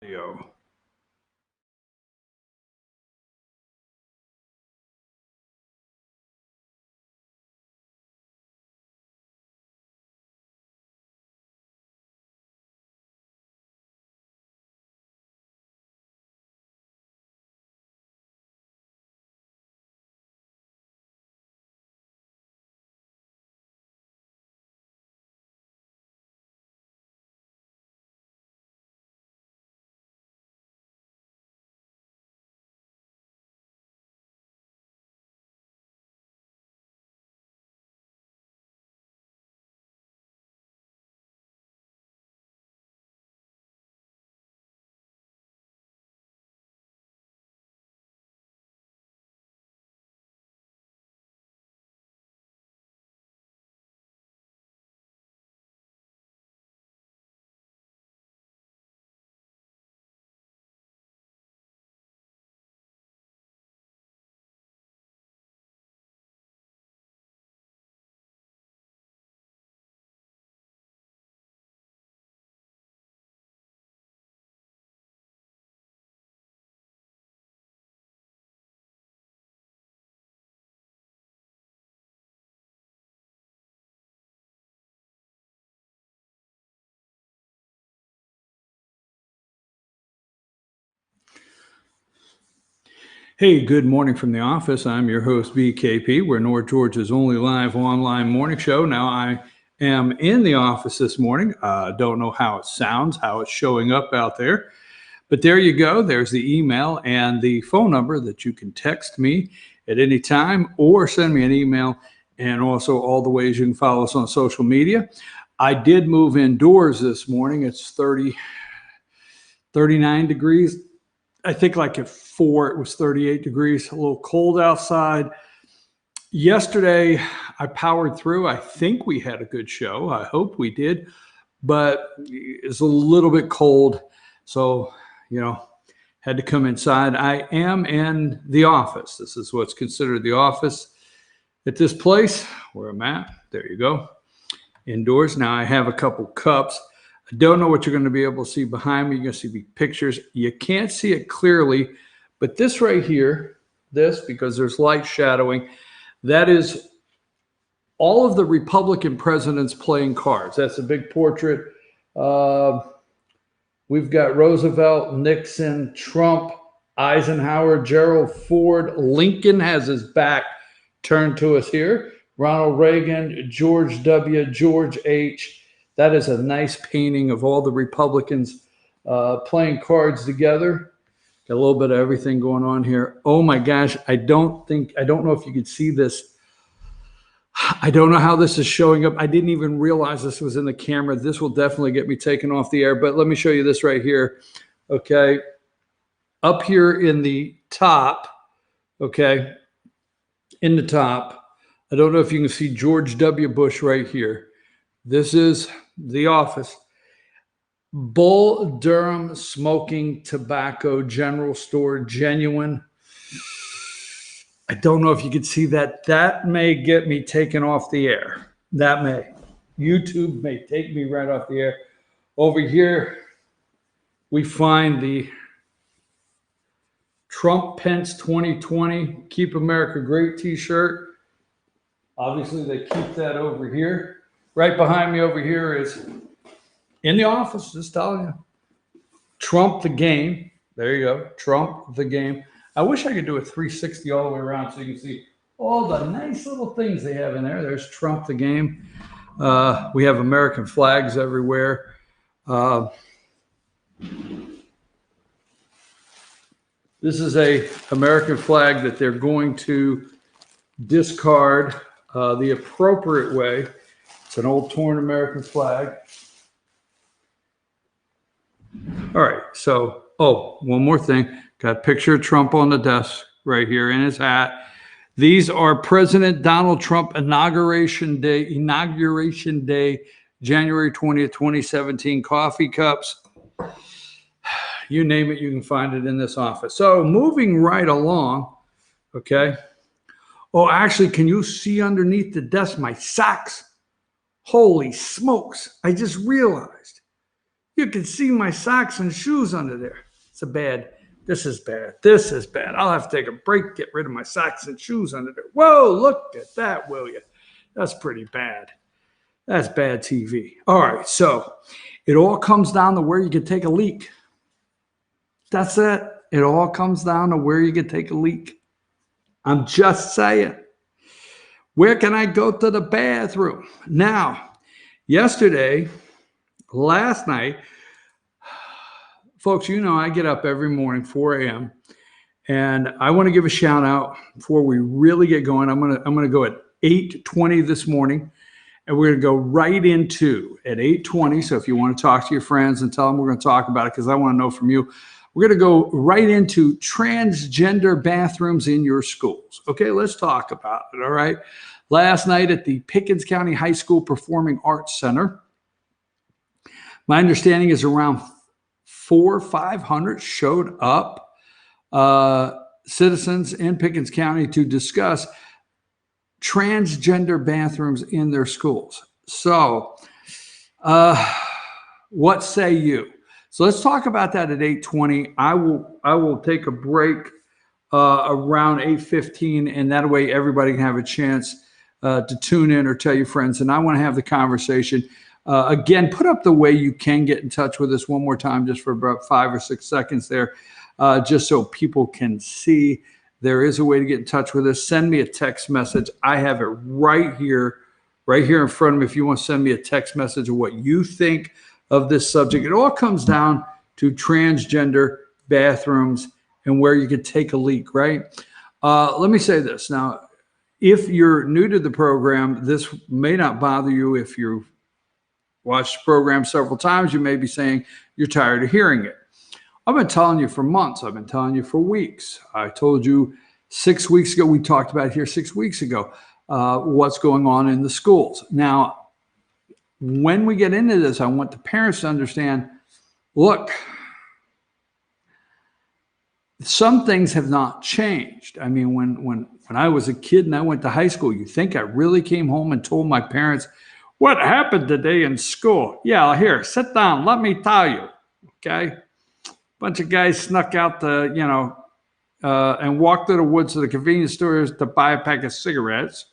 Video. Hey, good morning from the office. I'm your host, BKP. We're North Georgia's only live online morning show. Now, I am in the office this morning. Don't know how it sounds, how it's showing up out there. But there you go. There's the email and the phone number that you can text me at any time or send me an email, and also all the ways you can follow us on social media. I did move indoors this morning. It's 39 degrees. I think like at 4, it was 38 degrees, a little cold outside. Yesterday, I powered through. I think we had a good show. I hope we did, but it's a little bit cold. So, had to come inside. I am in the office. This is what's considered the office at this place where I'm at. There you go. Indoors. Now I have a couple cups. I don't know what you're going to be able to see behind me. You're going to see pictures. You can't see it clearly, but this right here, because there's light shadowing, that is all of the Republican presidents playing cards. That's a big portrait. We've got Roosevelt, Nixon, Trump, Eisenhower, Gerald Ford. Lincoln has his back turned to us here. Ronald Reagan, George W., George H. That is a nice painting of all the Republicans playing cards together. Got a little bit of everything going on here. Oh my gosh, I don't know if you could see this. I don't know how this is showing up. I didn't even realize this was in the camera. This will definitely get me taken off the air, but let me show you this right here. Okay. Up here in the top, okay, in the top, I don't know if you can see George W. Bush right here. This is the office. Bull Durham Smoking Tobacco General Store, genuine. I don't know if you could see that. That may get me taken off the air. That may. YouTube may take me right off the air. Over here, we find the Trump Pence 2020 Keep America Great t-shirt. Obviously, they keep that over here. Right behind me over here is, in the office, just telling you, Trump the Game. There you go, Trump the Game. I wish I could do a 360 all the way around so you can see all the nice little things they have in there. There's Trump the Game. We have American flags everywhere. This is a American flag that they're going to discard the appropriate way. It's an old torn American flag. All right, so, one more thing. Got a picture of Trump on the desk right here in his hat. These are President Donald Trump Inauguration Day, January 20th, 2017 coffee cups. You name it, you can find it in this office. So moving right along, okay. Oh, actually, can you see underneath the desk my socks? Holy smokes, I just realized. You can see my socks and shoes under there. This is bad. This is bad. I'll have to take a break, get rid of my socks and shoes under there. Whoa, look at that, will you? That's pretty bad. That's bad TV. All right, so it all comes down to where you can take a leak. That's it. It all comes down to where you can take a leak. I'm just saying. Where can I go to the bathroom? Now, last night, folks, you know I get up every morning, 4 a.m., and I want to give a shout out before we really get going. I'm gonna go at 8:20 this morning, and we're gonna go right into at 8:20. So if you want to talk to your friends and tell them we're gonna talk about it, because I want to know from you, we're gonna go right into transgender bathrooms in your schools. Okay, let's talk about it. All right. Last night at the Pickens County High School Performing Arts Center, my understanding is around 400 or 500 showed up, citizens in Pickens County, to discuss transgender bathrooms in their schools. So what say you? So let's talk about that at 8:20. I will take a break around 8:15, and that way everybody can have a chance to tune in or tell your friends. And I want to have the conversation. Again, put up the way you can get in touch with us one more time, just for about 5 or 6 seconds there, just so people can see. There is a way to get in touch with us. Send me a text message. I have it right here in front of me. If you want to send me a text message of what you think of this subject. It all comes down to transgender bathrooms and where you could take a leak, right? Let me say this. Now, if you're new to the program, this may not bother you. If you've watched the program several times, you may be saying you're tired of hearing it. I've been telling you for months. I've been telling you for weeks. I told you 6 weeks ago, we talked about it here 6 weeks ago, what's going on in the schools. Now, when we get into this, I want the parents to understand, look, some things have not changed. I mean, when I was a kid and I went to high school, you think I really came home and told my parents what happened today in school? Yeah, here, sit down. Let me tell you. Okay. Bunch of guys snuck out and walked to the woods to the convenience stores to buy a pack of cigarettes.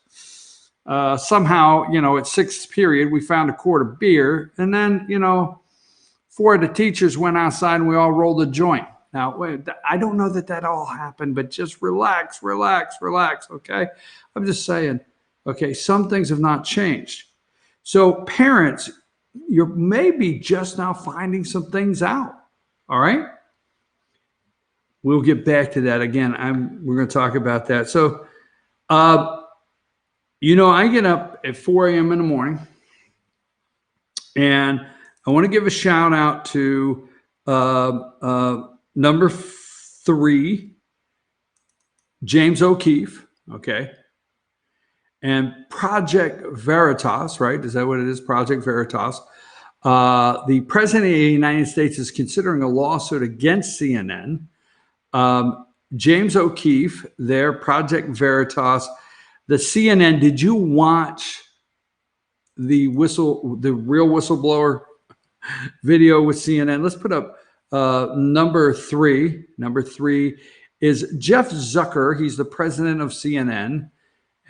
Somehow, at sixth period, we found a quart of beer. And then, 4 of the teachers went outside and we all rolled a joint. Now, wait, I don't know that all happened, but just relax, okay? I'm just saying, okay, some things have not changed. So parents, you're maybe just now finding some things out, all right? We'll get back to that again. We're going to talk about that. So, I get up at 4 a.m. in the morning, and I want to give a shout out to number 3, James O'Keefe, okay, and Project Veritas, right? Is that what it is? Project Veritas. The President of the United States is considering a lawsuit against CNN. James O'Keefe, their Project Veritas. The CNN, did you watch the real whistleblower video with CNN? Let's put up number 3. Number 3 is Jeff Zucker. He's the president of CNN.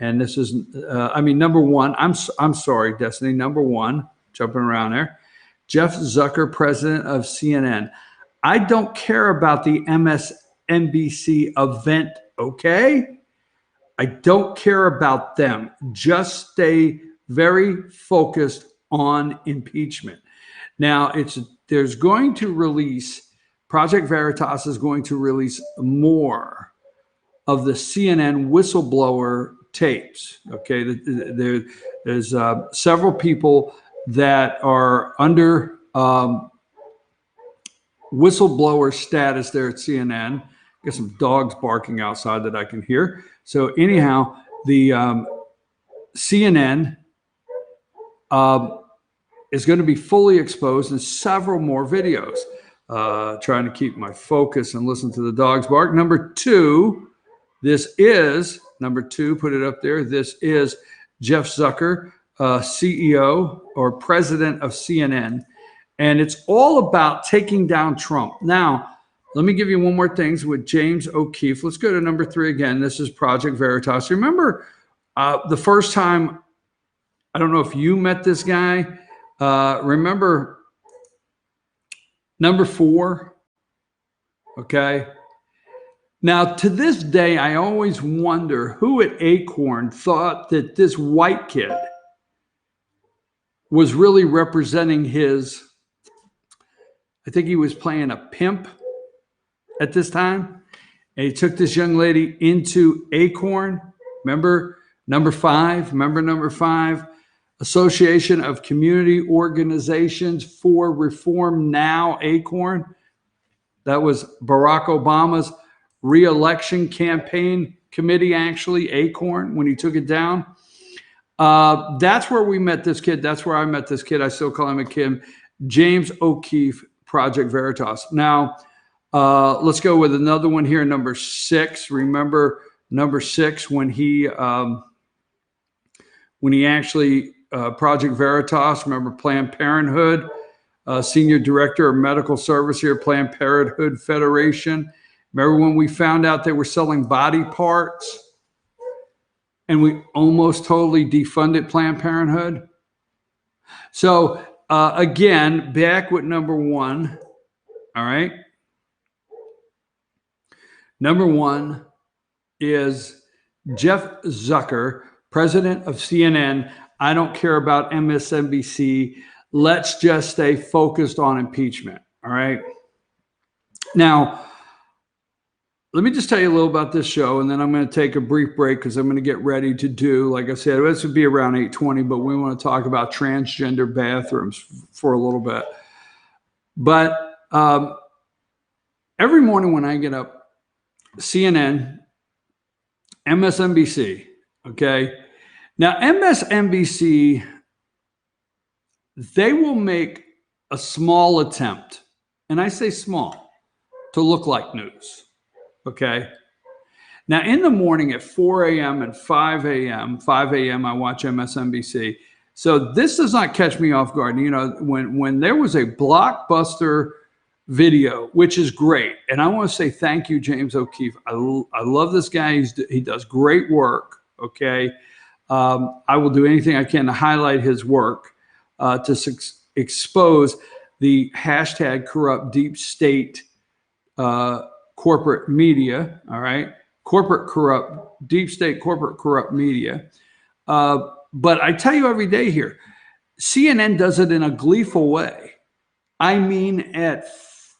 And this is, number 1. I'm sorry, Destiny. Number 1, jumping around there. Jeff Zucker, president of CNN. I don't care about the MSNBC event, okay? I don't care about them. Just stay very focused on impeachment. Now, there's going to release, Project Veritas is going to release more of the CNN whistleblower tapes. Okay, there's several people that are under whistleblower status there at CNN. Got some dogs barking outside that I can hear. So anyhow, the CNN is going to be fully exposed in several more videos. Trying to keep my focus and listen to the dogs bark. Number 2, put it up there. This is Jeff Zucker, CEO or president of CNN. And it's all about taking down Trump. Now, let me give you one more thing with James O'Keefe. Let's go to number 3 again. This is Project Veritas. Remember the first time, I don't know if you met this guy. Remember number 4? Okay. Now, to this day, I always wonder who at Acorn thought that this white kid was really representing his, I think he was playing a pimp at this time. And he took this young lady into Acorn. Remember number 5? Remember number 5? Association of Community Organizations for Reform Now, Acorn. That was Barack Obama's re-election campaign committee, actually, Acorn, when he took it down. That's where we met this kid. That's where I met this kid. I still call him a kid. James O'Keefe, Project Veritas. Now, let's go with another one here, number 6. Remember number 6 when he actually, Project Veritas, remember Planned Parenthood, Senior Director of Medical Service here, Planned Parenthood Federation. Remember when we found out they were selling body parts and we almost totally defunded Planned Parenthood? So again, back with number 1, all right? Number 1 is Jeff Zucker, president of CNN. I don't care about MSNBC. Let's just stay focused on impeachment, all right? Now, let me just tell you a little about this show, and then I'm going to take a brief break because I'm going to get ready to do, like I said, this would be around 8:20, but we want to talk about transgender bathrooms for a little bit. But every morning when I get up, CNN, MSNBC, okay? Now, MSNBC, they will make a small attempt, and I say small, to look like news. Okay. Now, in the morning at 4 a.m. and 5 a.m., I watch MSNBC. So this does not catch me off guard. You know, when there was a blockbuster video, which is great. And I want to say thank you, James O'Keefe. I love this guy. He does great work. Okay. I will do anything I can to highlight his work, to expose the hashtag corrupt deep state corporate media, all right? Deep state corporate corrupt media. But I tell you every day here, CNN does it in a gleeful way. I mean, at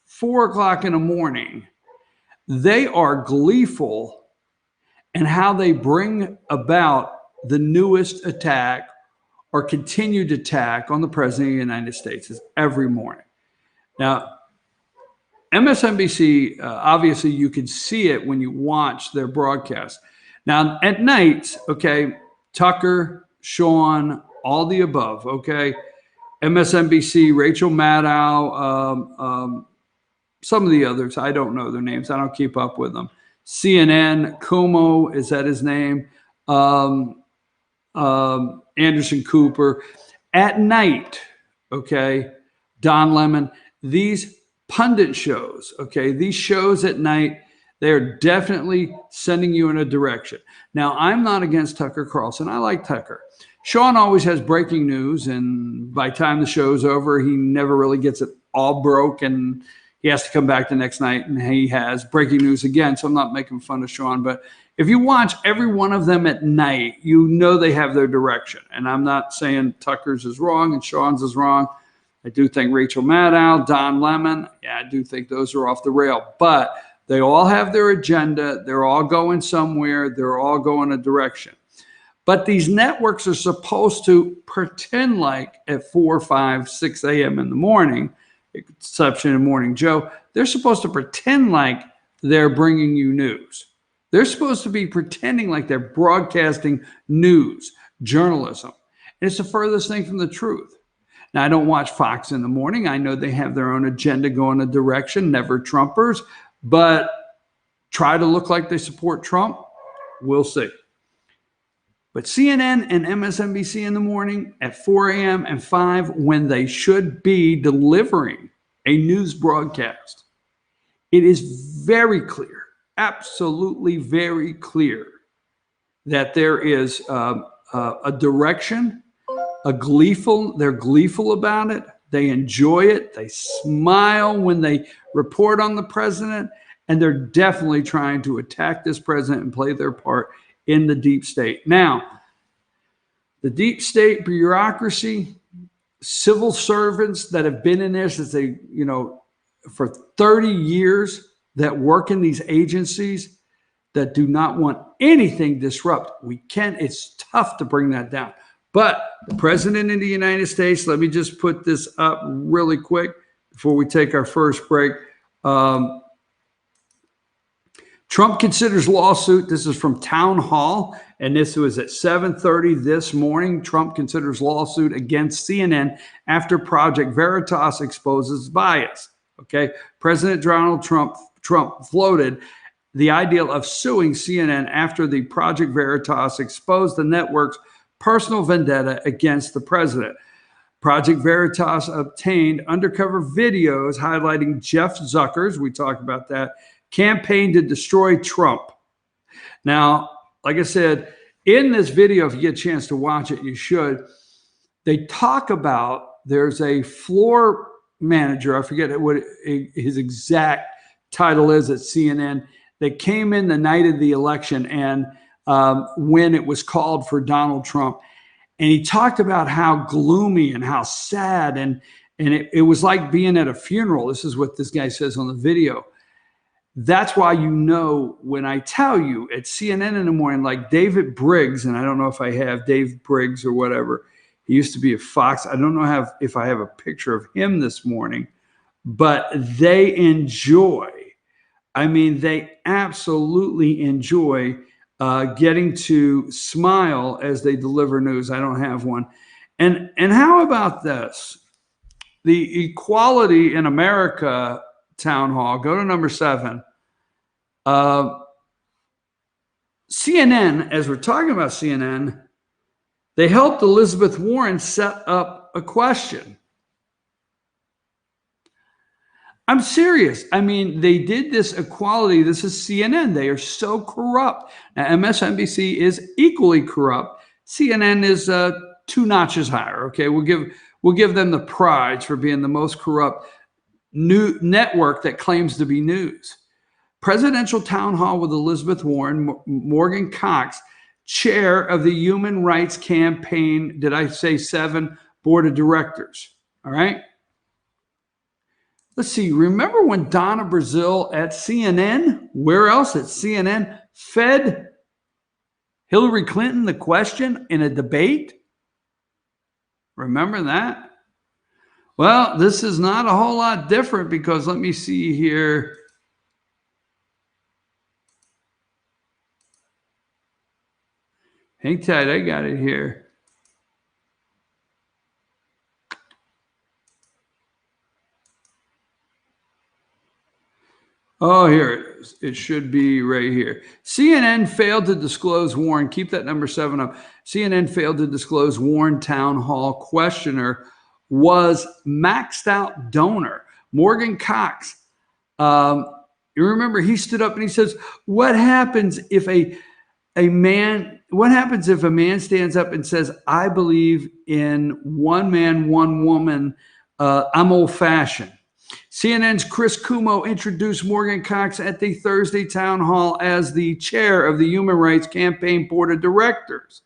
4 o'clock in the morning, they are gleeful in how they bring about the newest attack or continued attack on the president of the United States is every morning. Now, MSNBC, obviously you can see it when you watch their broadcast. Now, at night, okay, Tucker, Sean, all the above, okay, MSNBC, Rachel Maddow, some of the others, I don't know their names. I don't keep up with them. CNN, Cuomo, is that his name? Anderson Cooper. At night, okay, Don Lemon, these pundit shows, okay, these shows at night, they're definitely sending you in a direction. Now, I'm not against Tucker Carlson. I like Tucker. Sean always has breaking news, and by the time the show's over, he never really gets it all broke, and he has to come back the next night, and he has breaking news again. So I'm not making fun of Sean, but if you watch every one of them at night, you know they have their direction. And I'm not saying Tucker's is wrong and Sean's is wrong. I do think Rachel Maddow, Don Lemon, yeah, I do think those are off the rail. But they all have their agenda. They're all going somewhere. They're all going a direction. But these networks are supposed to pretend like at 4, 5, 6 a.m. in the morning, exception of Morning Joe, they're supposed to pretend like they're bringing you news. They're supposed to be pretending like they're broadcasting news, journalism. And it's the furthest thing from the truth. Now, I don't watch Fox in the morning. I know they have their own agenda going a direction, never Trumpers, but try to look like they support Trump. We'll see. But CNN and MSNBC in the morning at 4 a.m. and 5 when they should be delivering a news broadcast. It is very clear, absolutely very clear, that there is a direction, they're gleeful about it. They enjoy it. They smile when they report on the president, and they're definitely trying to attack this president and play their part in the deep state. Now, the deep state bureaucracy, civil servants that have been in this as they, for 30 years that work in these agencies that do not want anything disrupt. It's tough to bring that down. But the president of the United States, let me just put this up really quick before we take our first break. Trump considers lawsuit. This is from Town Hall, and this was at 7:30 this morning. Trump considers lawsuit against CNN after Project Veritas exposes bias. Okay, President Donald Trump floated the idea of suing CNN after the Project Veritas exposed the network's personal vendetta against the president. Project Veritas obtained undercover videos highlighting Jeff Zucker's, we talked about that, campaign to destroy Trump. Now, like I said, in this video, if you get a chance to watch it, you should. They talk about there's a floor manager, I forget what his exact title is at CNN, that came in the night of the election and when it was called for Donald Trump. And he talked about how gloomy and how sad, and it was like being at a funeral. This is what this guy says on the video. That's why, when I tell you at CNN in the morning, like David Briggs, and I don't know if I have Dave Briggs or whatever. He used to be at Fox. I don't know if I have a picture of him this morning, but they enjoy. They absolutely enjoy getting to smile as they deliver news. I don't have one. And how about this? The Equality in America Town Hall. Go to number 7. CNN, as we're talking about CNN, they helped Elizabeth Warren set up a question. I'm serious. They did this equality. This is CNN. They are so corrupt. Now, MSNBC is equally corrupt. CNN is 2 notches higher. Okay, we'll give them the prize for being the most corrupt new network that claims to be news. Presidential Town Hall with Elizabeth Warren, Morgan Cox, chair of the Human Rights Campaign. Did I say 7 board of directors? All right. Let's see. Remember when Donna Brazile at CNN, where else at CNN, fed Hillary Clinton the question in a debate? Remember that? Well, this is not a whole lot different because let me see here. Hang tight, I got it here. Oh, here it is. It should be right here. CNN failed to disclose Warren. Keep that number 7 up. CNN failed to disclose Warren Town Hall questioner was maxed out donor. Morgan Cox. You remember he stood up and he says, what happens if a man stands up and says, I believe in one man, one woman, I'm old fashioned. CNN's Chris Cuomo introduced Morgan Cox at the Thursday town hall as the chair of the Human Rights Campaign Board of Directors,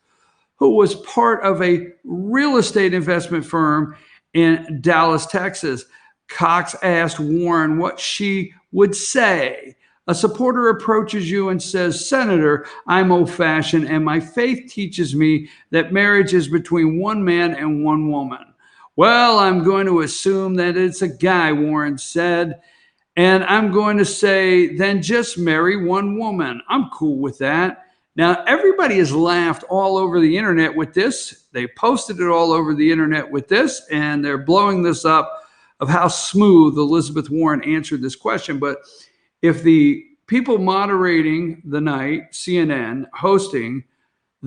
who was part of a real estate investment firm in Dallas, Texas. Cox asked Warren what she would say. A supporter approaches you and says, Senator, I'm old-fashioned and my faith teaches me that marriage is between one man and one woman. Well, I'm going to assume that it's a guy, Warren said, and I'm going to say, then just marry one woman. I'm cool with that. Now, everybody has laughed all over the internet with this. They posted it all over the internet with this, and they're blowing this up of how smooth Elizabeth Warren answered this question. But if the people moderating the night, CNN, hosting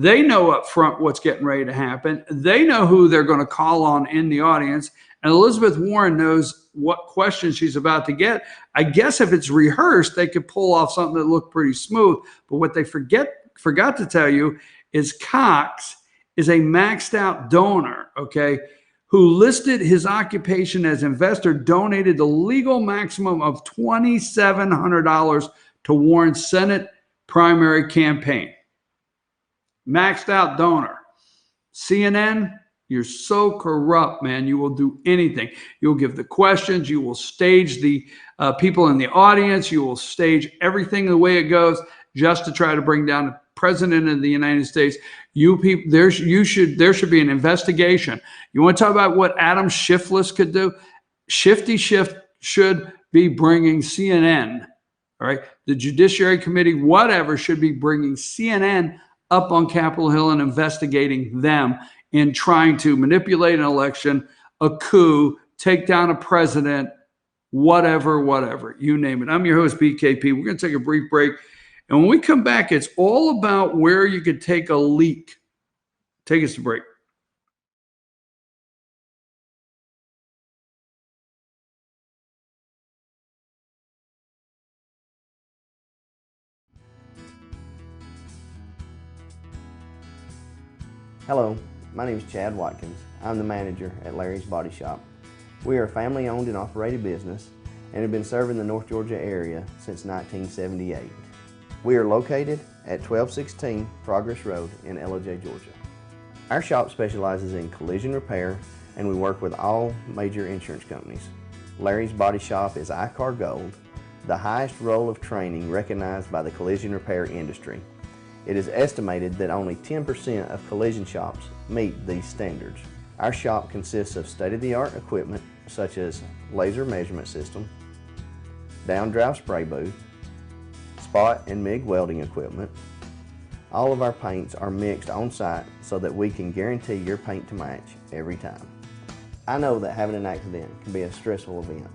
They know up front what's getting ready to happen. They know who they're going to call on in the audience. And Elizabeth Warren knows what questions she's about to get. I guess if it's rehearsed, they could pull off something that looked pretty smooth. But what they forgot to tell you is Cox is a maxed out donor, okay, who listed his occupation as investor, donated the legal maximum of $2,700 to Warren's Senate primary campaign. Maxed out donor. CNN, you're so corrupt, man. You will do anything. You'll give the questions. You will stage the people in the audience. You will stage everything the way it goes just to try to bring down the president of the United States. You people, there should be an investigation. You want to talk about what Adam Shiftless could do? Shifty Schiff should be bringing CNN. All right, the Judiciary Committee, whatever, should be bringing CNN up on Capitol Hill and investigating them in trying to manipulate an election, a coup, take down a president, whatever, you name it. I'm your host, BKP. We're going to take a brief break. And when we come back, it's all about where you could take a leak. Take us to break. Hello, my name is Chad Watkins. I'm the manager at Larry's Body Shop. We are a family-owned and operated business and have been serving the North Georgia area since 1978. We are located at 1216 Progress Road in Ellijay, Georgia. Our shop specializes in collision repair and we work with all major insurance companies. Larry's Body Shop is ICAR Gold, the highest role of training recognized by the collision repair industry. It is estimated that only 10% of collision shops meet these standards. Our shop consists of state-of-the-art equipment such as laser measurement system, down-drive spray booth, spot and MIG welding equipment. All of our paints are mixed on site so that we can guarantee your paint to match every time. I know that having an accident can be a stressful event.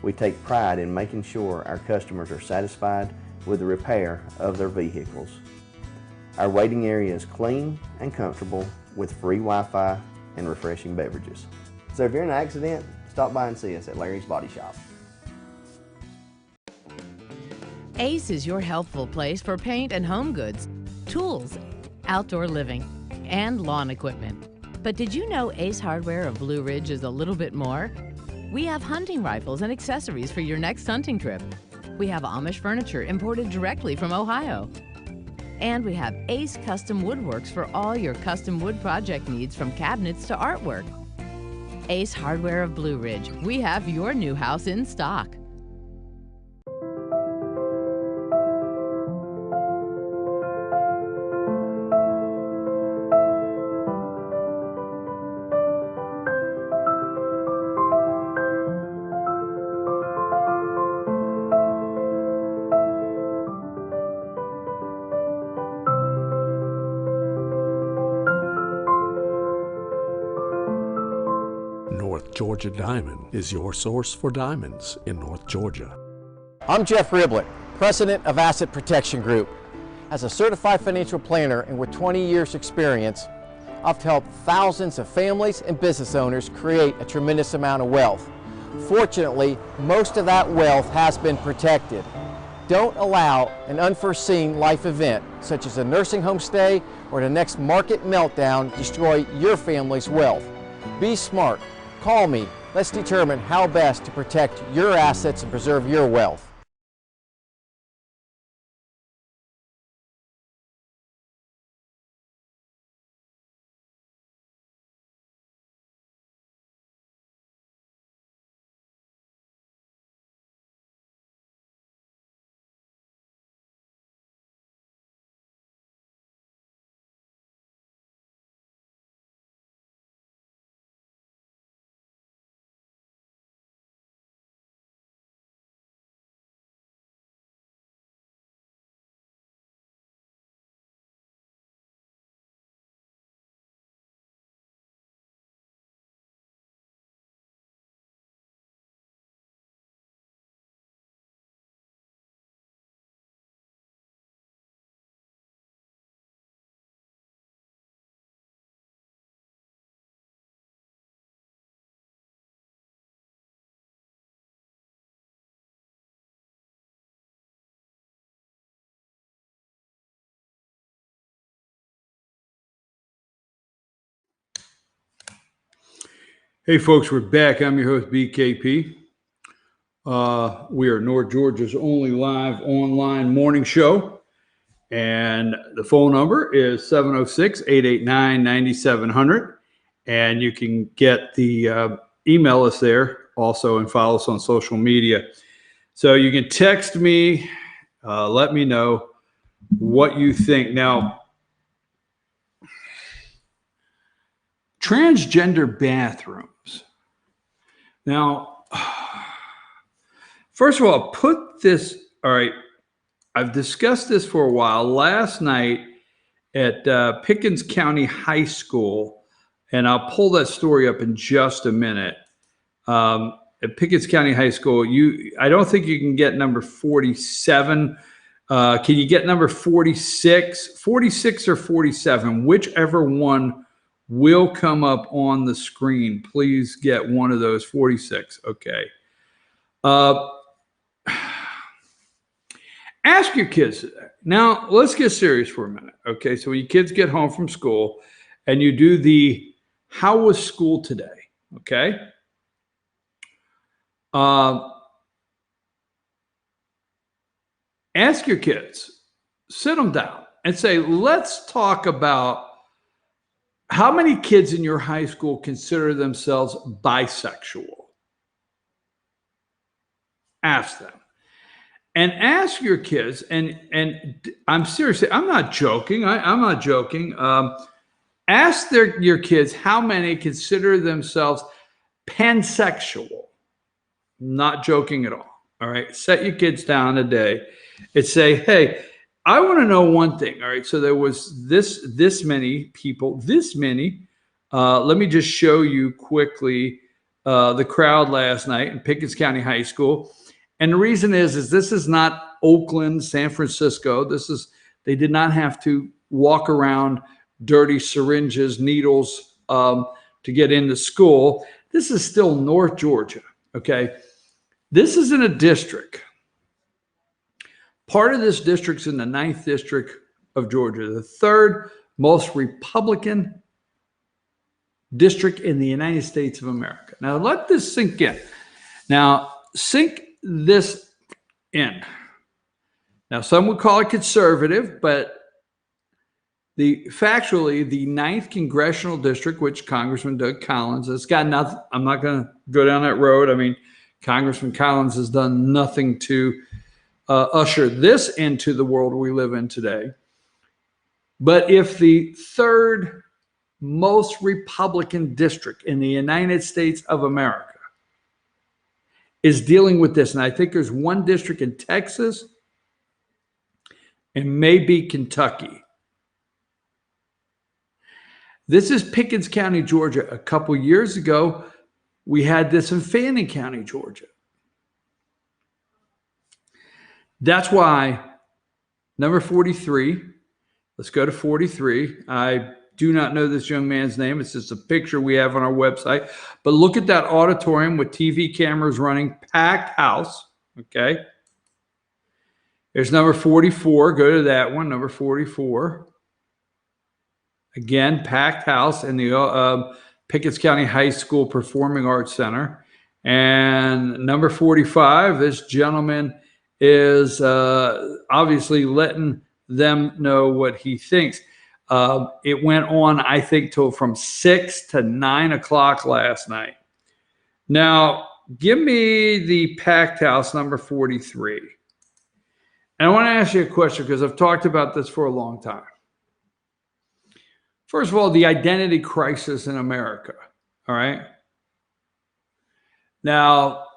We take pride in making sure our customers are satisfied with the repair of their vehicles. Our waiting area is clean and comfortable with free Wi-Fi and refreshing beverages. So if you're in an accident, stop by and see us at Larry's Body Shop. Ace is your helpful place for paint and home goods, tools, outdoor living, and lawn equipment. But did you know Ace Hardware of Blue Ridge is a little bit more? We have hunting rifles and accessories for your next hunting trip. We have Amish furniture imported directly from Ohio. And we have Ace Custom Woodworks for all your custom wood project needs, from cabinets to artwork. Ace Hardware of Blue Ridge, we have your new house in stock. North Georgia Diamond is your source for diamonds in North Georgia. I'm Jeff Riblett, President of Asset Protection Group. As a certified financial planner and with 20 years experience, I've helped thousands of families and business owners create a tremendous amount of wealth. Fortunately, most of that wealth has been protected. Don't allow an unforeseen life event, such as a nursing home stay or the next market meltdown, destroy your family's wealth. Be smart. Call me. Let's determine how best to protect your assets and preserve your wealth. Hey, folks, we're back. I'm your host, BKP. We are North Georgia's only live online morning show. And the phone number is 706-889-9700. And you can get the email us there also and follow us on social media. So you can text me, let me know what you think. Now, transgender bathrooms. Now, first of all, all right, I've discussed this for a while. Last night at Pickens County High School, and I'll pull that story up in just a minute. At Pickens County High School, I don't think you can get number 47. Can you get number 46? 46 or 47, whichever one will come up on the screen. Please get one of those. 46. Okay. Ask your kids. Now, let's get serious for a minute. Okay. So when your kids get home from school and you do the, how was school today? Okay. Ask your kids, sit them down and say, let's talk about how many kids in your high school consider themselves bisexual? Ask them. And ask your kids, and I'm seriously, I'm not joking. I'm not joking. Ask your kids how many consider themselves pansexual. Not joking at all. All right. Set your kids down a day and say, hey, I want to know one thing. All right. So there was this many people, let me just show you quickly the crowd last night in Pickens County High School. And the reason is this is not Oakland, San Francisco. They did not have to walk around dirty syringes, needles to get into school. This is still North Georgia. Okay. This is in a district. Part of this district's in the 9th district of Georgia, the 3rd most Republican district in the United States of America. Now, let this sink in. Now, sink this in. Now, some would call it conservative, but factually, the 9th congressional district, which Congressman Doug Collins has got nothing. I'm not going to go down that road. I mean, Congressman Collins has done nothing to usher this into the world we live in today. But if the 3rd most Republican district in the United States of America is dealing with this, and I think there's one district in Texas and maybe Kentucky. This is Pickens County, Georgia. A couple years ago, we had this in Fannin County, Georgia. That's why number 43, let's go to 43. I do not know this young man's name. It's just a picture we have on our website. But look at that auditorium with TV cameras running, packed house. Okay. There's number 44. Go to that one, number 44. Again, packed house in the Pickens County High School Performing Arts Center. And number 45, this gentleman is obviously letting them know what he thinks. It went on, I think, till from 6 to 9 o'clock last night. Now, give me the packed house, number 43. And I want to ask you a question because I've talked about this for a long time. First of all, the identity crisis in America. All right. Now,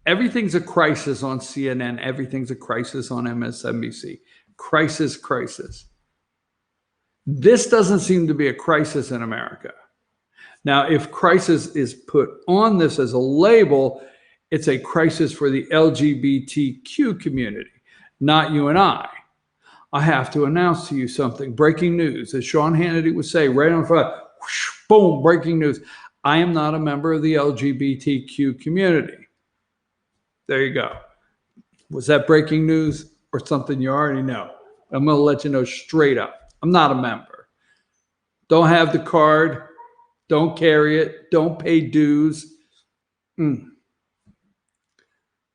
everything's a crisis on CNN. Everything's a crisis on MSNBC. Crisis. This doesn't seem to be a crisis in America. Now, if crisis is put on this as a label, it's a crisis for the LGBTQ community, not you and I. I have to announce to you something. Breaking news. As Sean Hannity would say, right on front, whoosh, boom, breaking news. I am not a member of the LGBTQ community. There you go. Was that breaking news or something you already know? I'm going to let you know straight up. I'm not a member. Don't have the card. Don't carry it. Don't pay dues.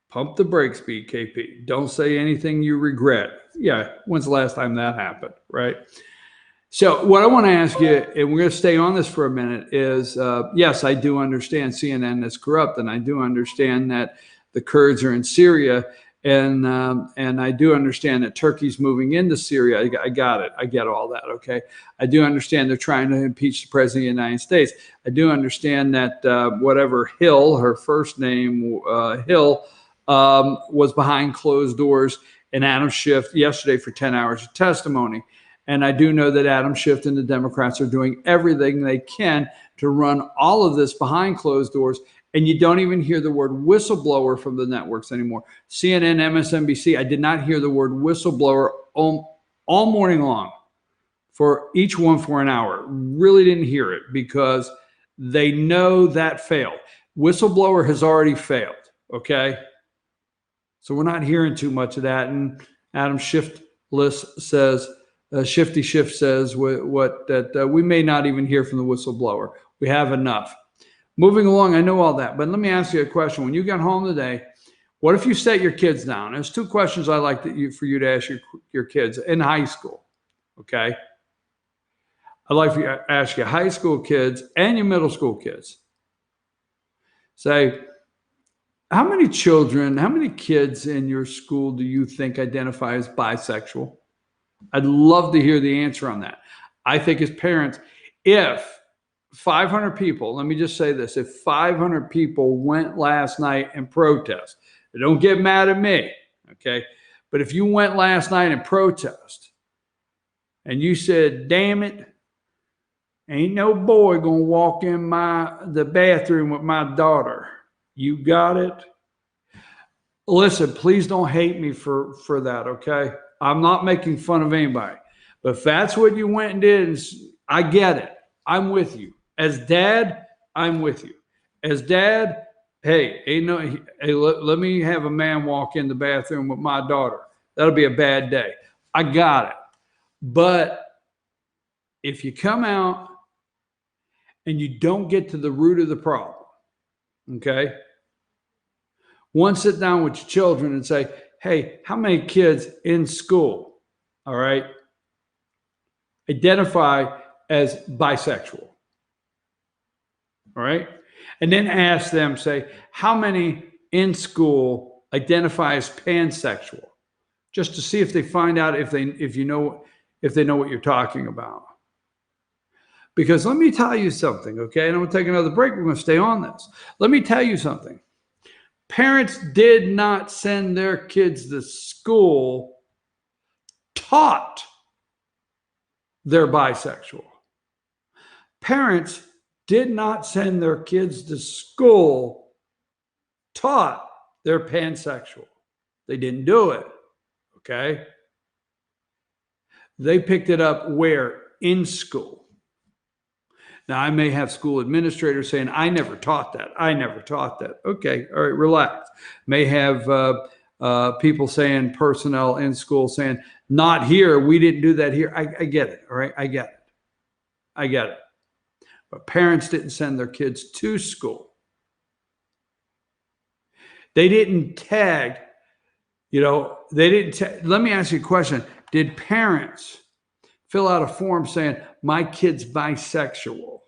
Pump the brakes, BKP. Don't say anything you regret. Yeah, when's the last time that happened, right? So what I want to ask you, and we're going to stay on this for a minute, is yes, I do understand CNN is corrupt, and I do understand that the Kurds are in Syria, and I do understand that Turkey's moving into Syria. I got it. I get all that, okay? I do understand they're trying to impeach the President of the United States. I do understand that whatever Hill, her first name, Hill, was behind closed doors in Adam Schiff yesterday for 10 hours of testimony. And I do know that Adam Schiff and the Democrats are doing everything they can to run all of this behind closed doors. And you don't even hear the word whistleblower from the networks anymore. CNN, MSNBC, I did not hear the word whistleblower all morning long for each one for an hour. Really didn't hear it because they know that failed. Whistleblower has already failed, okay? So we're not hearing too much of that. And Adam Schiff says, Shifty Schiff says that we may not even hear from the whistleblower. We have enough. Moving along, I know all that, but let me ask you a question. When you got home today, what if you set your kids down? There's two questions I like for you to ask your kids in high school, okay? I'd like for you to ask your high school kids and your middle school kids. Say, how many kids in your school do you think identify as bisexual? I'd love to hear the answer on that. I think as parents, if 500 people, let me just say this, if 500 people went last night and protest, don't get mad at me, okay? But if you went last night and protest and you said, damn it, ain't no boy gonna walk in the bathroom with my daughter. You got it? Listen, please don't hate me for that, okay? I'm not making fun of anybody. But if that's what you went and did, I get it. I'm with you. As dad, I'm with you. As dad, hey, let me have a man walk in the bathroom with my daughter. That'll be a bad day. I got it. But if you come out and you don't get to the root of the problem, okay? One, sit down with your children and say, hey, how many kids in school, all right, identify as bisexual? All right. And then ask them, say, how many in school identify as pansexual? Just to see if they find out if they know what you're talking about. Because let me tell you something, okay? And I'm going to take another break. We're going to stay on this. Let me tell you something. Parents did not send their kids to school taught they're bisexual. Parents did not send their kids to school taught they're pansexual. They didn't do it, okay? They picked it up where? In school. Now, I may have school administrators saying, I never taught that. I never taught that. Okay, all right, relax. May have people saying, personnel in school saying, not here, we didn't do that here. I get it, all right? I get it. But parents didn't send their kids to school. They didn't tag, let me ask you a question. Did parents fill out a form saying, my kid's bisexual?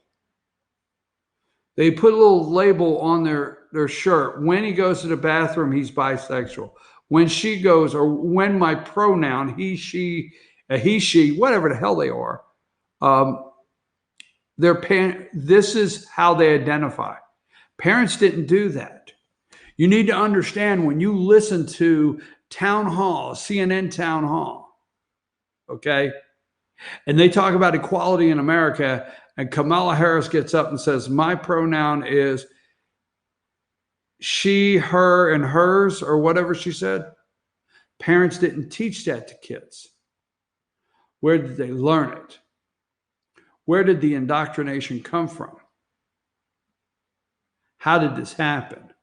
They put a little label on their shirt. When he goes to the bathroom, he's bisexual. When she goes, or when my pronoun, he, she, whatever the hell they are, this is how they identify. Parents didn't do that. You need to understand when you listen to town hall, CNN town hall, okay? And they talk about equality in America, and Kamala Harris gets up and says, my pronoun is she, her, and hers, or whatever she said. Parents didn't teach that to kids. Where did they learn it? Where did the indoctrination come from? How did this happen?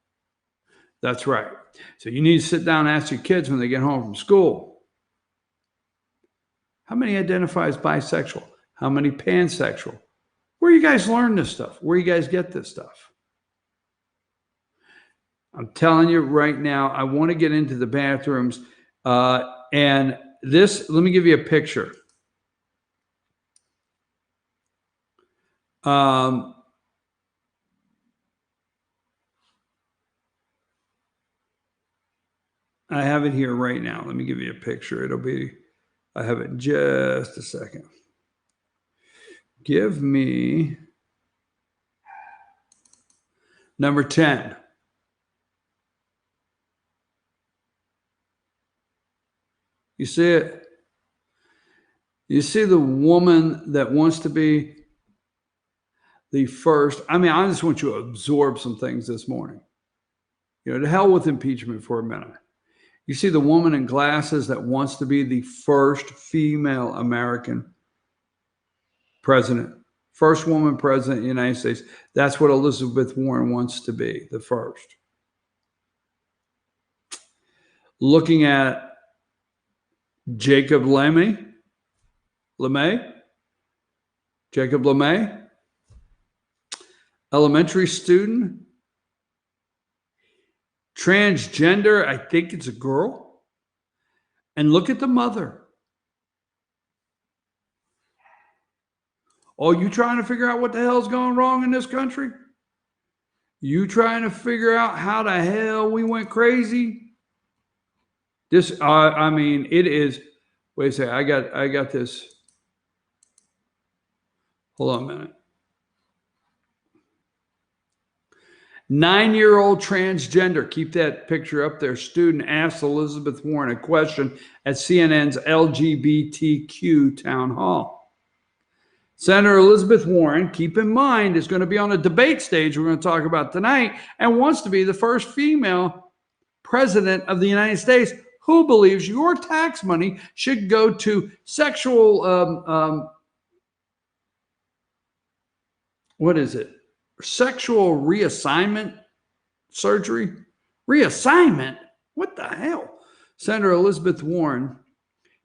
That's right. So you need to sit down and ask your kids when they get home from school, how many identify as bisexual? How many pansexual? Where you guys learn this stuff? Where you guys get this stuff? I'm telling you right now, I want to get into the bathrooms. And this, let me give you a picture. I have it here right now. Let me give you a picture. I have it in just a second. Give me number 10. You see it? You see the woman that wants to be the first. I mean, I just want you to absorb some things this morning. You know, to hell with impeachment for a minute. You see the woman in glasses that wants to be the first female American president, first woman president of the United States. That's what Elizabeth Warren wants to be, the first. Looking at Jacob LeMay, elementary student, transgender, I think it's a girl. And look at the mother. Oh, you trying to figure out what the hell's going wrong in this country? You trying to figure out how the hell we went crazy? This, I mean, it is. Wait a second. I got this. Hold on a minute. 9-year-old transgender. Keep that picture up there. Student asked Elizabeth Warren a question at CNN's LGBTQ town hall. Senator Elizabeth Warren, keep in mind, is going to be on a debate stage we're going to talk about tonight and wants to be the first female president of the United States who believes your tax money should go to sexual, what is it? Sexual reassignment surgery? Reassignment? What the hell? Senator Elizabeth Warren,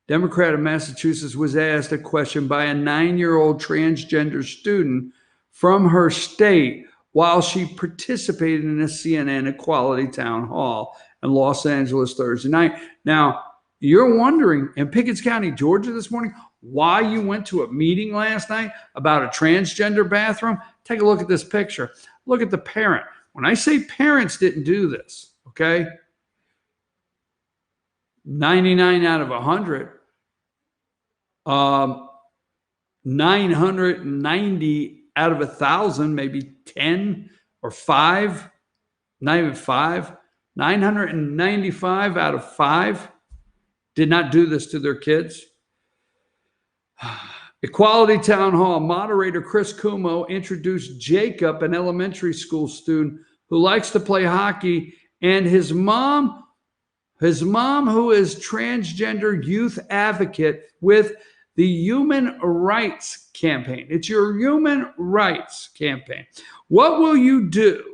Democrat of Massachusetts, was asked a question by a 9-year-old transgender student from her state while she participated in a CNN Equality Town Hall in Los Angeles Thursday night. Now, you're wondering in Pickens County, Georgia this morning, why you went to a meeting last night about a transgender bathroom? Take a look at this picture. Look at the parent. When I say parents didn't do this, okay? 99 out of 100, 990 out of 1,000, maybe 10 or 5, not even 5, 995 out of 5 did not do this to their kids. Equality Town Hall moderator Chris Cuomo introduced Jacob, an elementary school student who likes to play hockey, and his mom, who is transgender youth advocate with the Human Rights Campaign. It's your Human Rights Campaign. What will you do?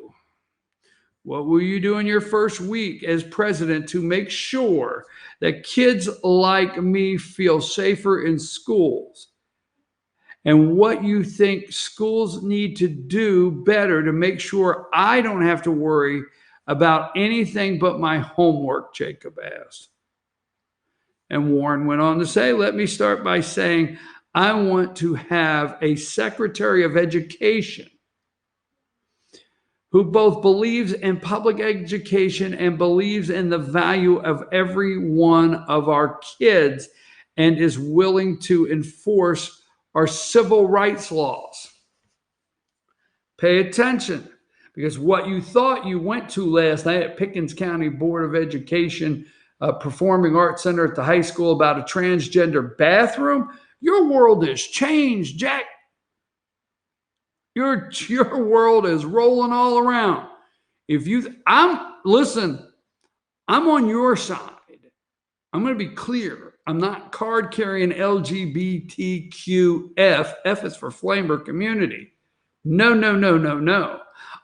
What will you do in your first week as president to make sure that kids like me feel safer in schools? And what you think schools need to do better to make sure I don't have to worry about anything but my homework, Jacob asked. And Warren went on to say, let me start by saying, I want to have a Secretary of Education who both believes in public education and believes in the value of every one of our kids and is willing to enforce our civil rights laws. Pay attention, because what you thought you went to last night at Pickens County Board of Education Performing Arts Center at the high school about a transgender bathroom, your world has changed, Jack. Your world is rolling all around. Listen, I'm on your side. I'm going to be clear. I'm not card carrying LGBTQF. F is for flamer community. No.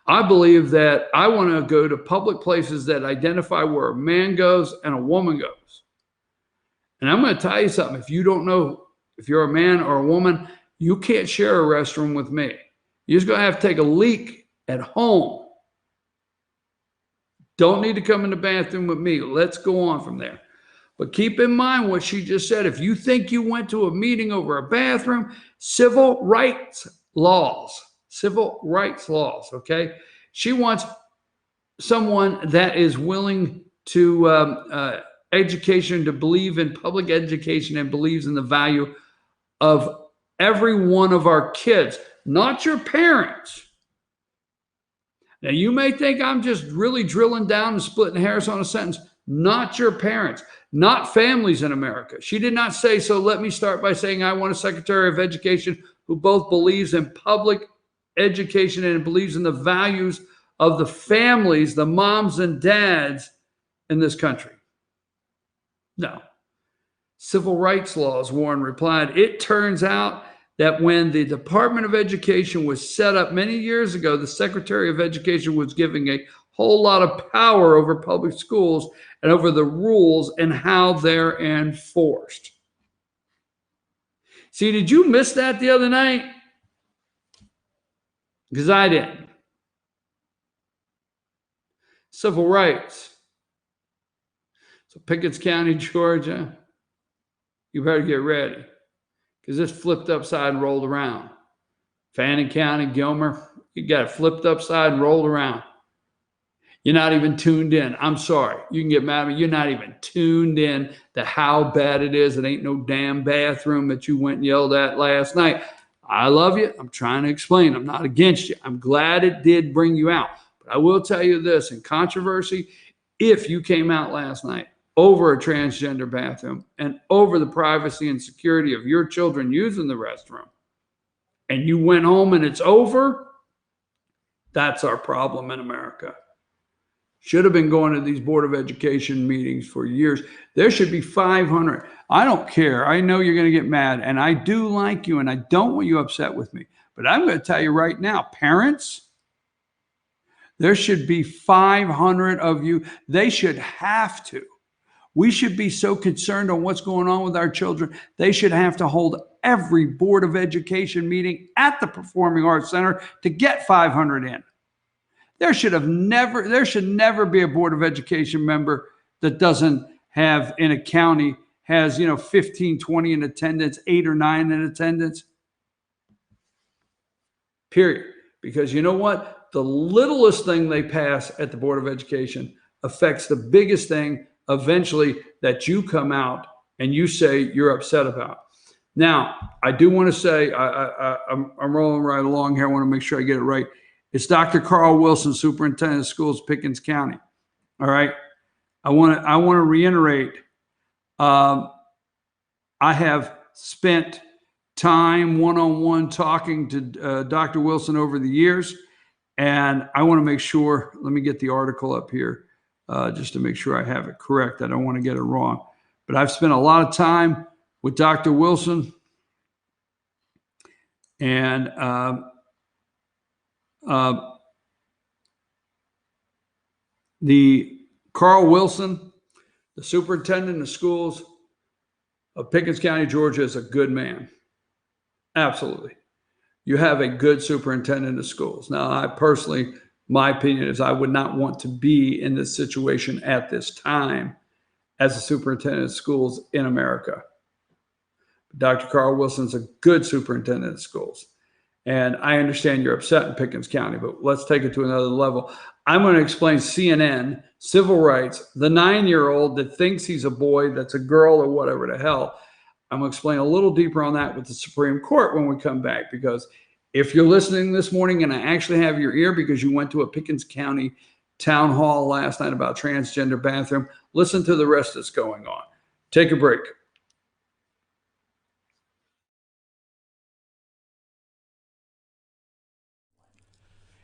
I believe that I want to go to public places that identify where a man goes and a woman goes. And I'm going to tell you something. If you don't know if you're a man or a woman, you can't share a restroom with me. You're just going to have to take a leak at home. Don't need to come in the bathroom with me. Let's go on from there. But keep in mind what she just said. If you think you went to a meeting over a bathroom, civil rights laws, okay? She wants someone that is willing to education, to believe in public education and believes in the value of every one of our kids, not your parents. Now, you may think I'm just really drilling down and splitting hairs on a sentence. Not your parents, not families in America. She did not say, so let me start by saying I want a Secretary of Education who both believes in public education and believes in the values of the families, the moms and dads in this country. No. Civil rights laws, Warren replied. It turns out that when the Department of Education was set up many years ago, the Secretary of Education was giving a whole lot of power over public schools and over the rules and how they're enforced. See, did you miss that the other night? Because I didn't. Civil rights. So Pickens County, Georgia, you better get ready, because it's flipped upside and rolled around. Fannin County, Gilmer, you got it flipped upside and rolled around. You're not even tuned in. I'm sorry. You can get mad at me. You're not even tuned in to how bad it is. It ain't no damn bathroom that you went and yelled at last night. I love you. I'm trying to explain. I'm not against you. I'm glad it did bring you out. But I will tell you this, in controversy, if you came out last night over a transgender bathroom and over the privacy and security of your children using the restroom, and you went home and it's over, that's our problem in America. Should have been going to these Board of Education meetings for years. There should be 500. I don't care. I know you're going to get mad, and I do like you, and I don't want you upset with me. But I'm going to tell you right now, parents, there should be 500 of you. They should have to. We should be so concerned on what's going on with our children. They should have to hold every Board of Education meeting at the Performing Arts Center to get 500 in. There should never be a Board of Education member that doesn't have in a county has, 15, 20 in attendance, 8 or 9 in attendance. Period. Because you know what? The littlest thing they pass at the Board of Education affects the biggest thing eventually that you come out and you say you're upset about. Now, I do want to say, I'm rolling right along here. I want to make sure I get it right. It's Dr. Carl Wilson, Superintendent of Schools, Pickens County. All right. I want to reiterate. I have spent time one-on-one talking to Dr. Wilson over the years, and I want to make sure. Let me get the article up here just to make sure I have it correct. I don't want to get it wrong. But I've spent a lot of time with Dr. Wilson, and the Carl Wilson, the superintendent of schools of Pickens County, Georgia, is a good man. Absolutely. You have a good superintendent of schools. Now, I personally, my opinion is I would not want to be in this situation at this time as a superintendent of schools in America. Dr. Carl Wilson is a good superintendent of schools. And I understand you're upset in Pickens County, but let's take it to another level. I'm going to explain CNN, civil rights, the 9-year-old that thinks he's a boy, that's a girl or whatever the hell. I'm going to explain a little deeper on that with the Supreme Court when we come back, because if you're listening this morning and I actually have your ear because you went to a Pickens County town hall last night about transgender bathroom, listen to the rest that's going on. Take a break.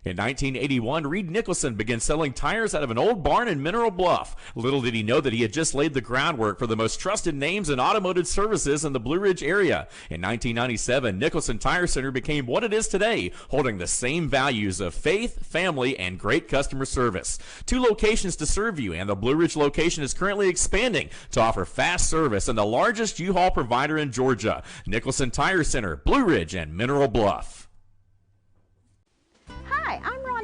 In 1981, Reed Nicholson began selling tires out of an old barn in Mineral Bluff. Little did he know that he had just laid the groundwork for the most trusted names in automotive services in the Blue Ridge area. In 1997, Nicholson Tire Center became what it is today, holding the same values of faith, family, and great customer service. 2 locations to serve you, and the Blue Ridge location is currently expanding to offer fast service and the largest U-Haul provider in Georgia. Nicholson Tire Center, Blue Ridge, and Mineral Bluff.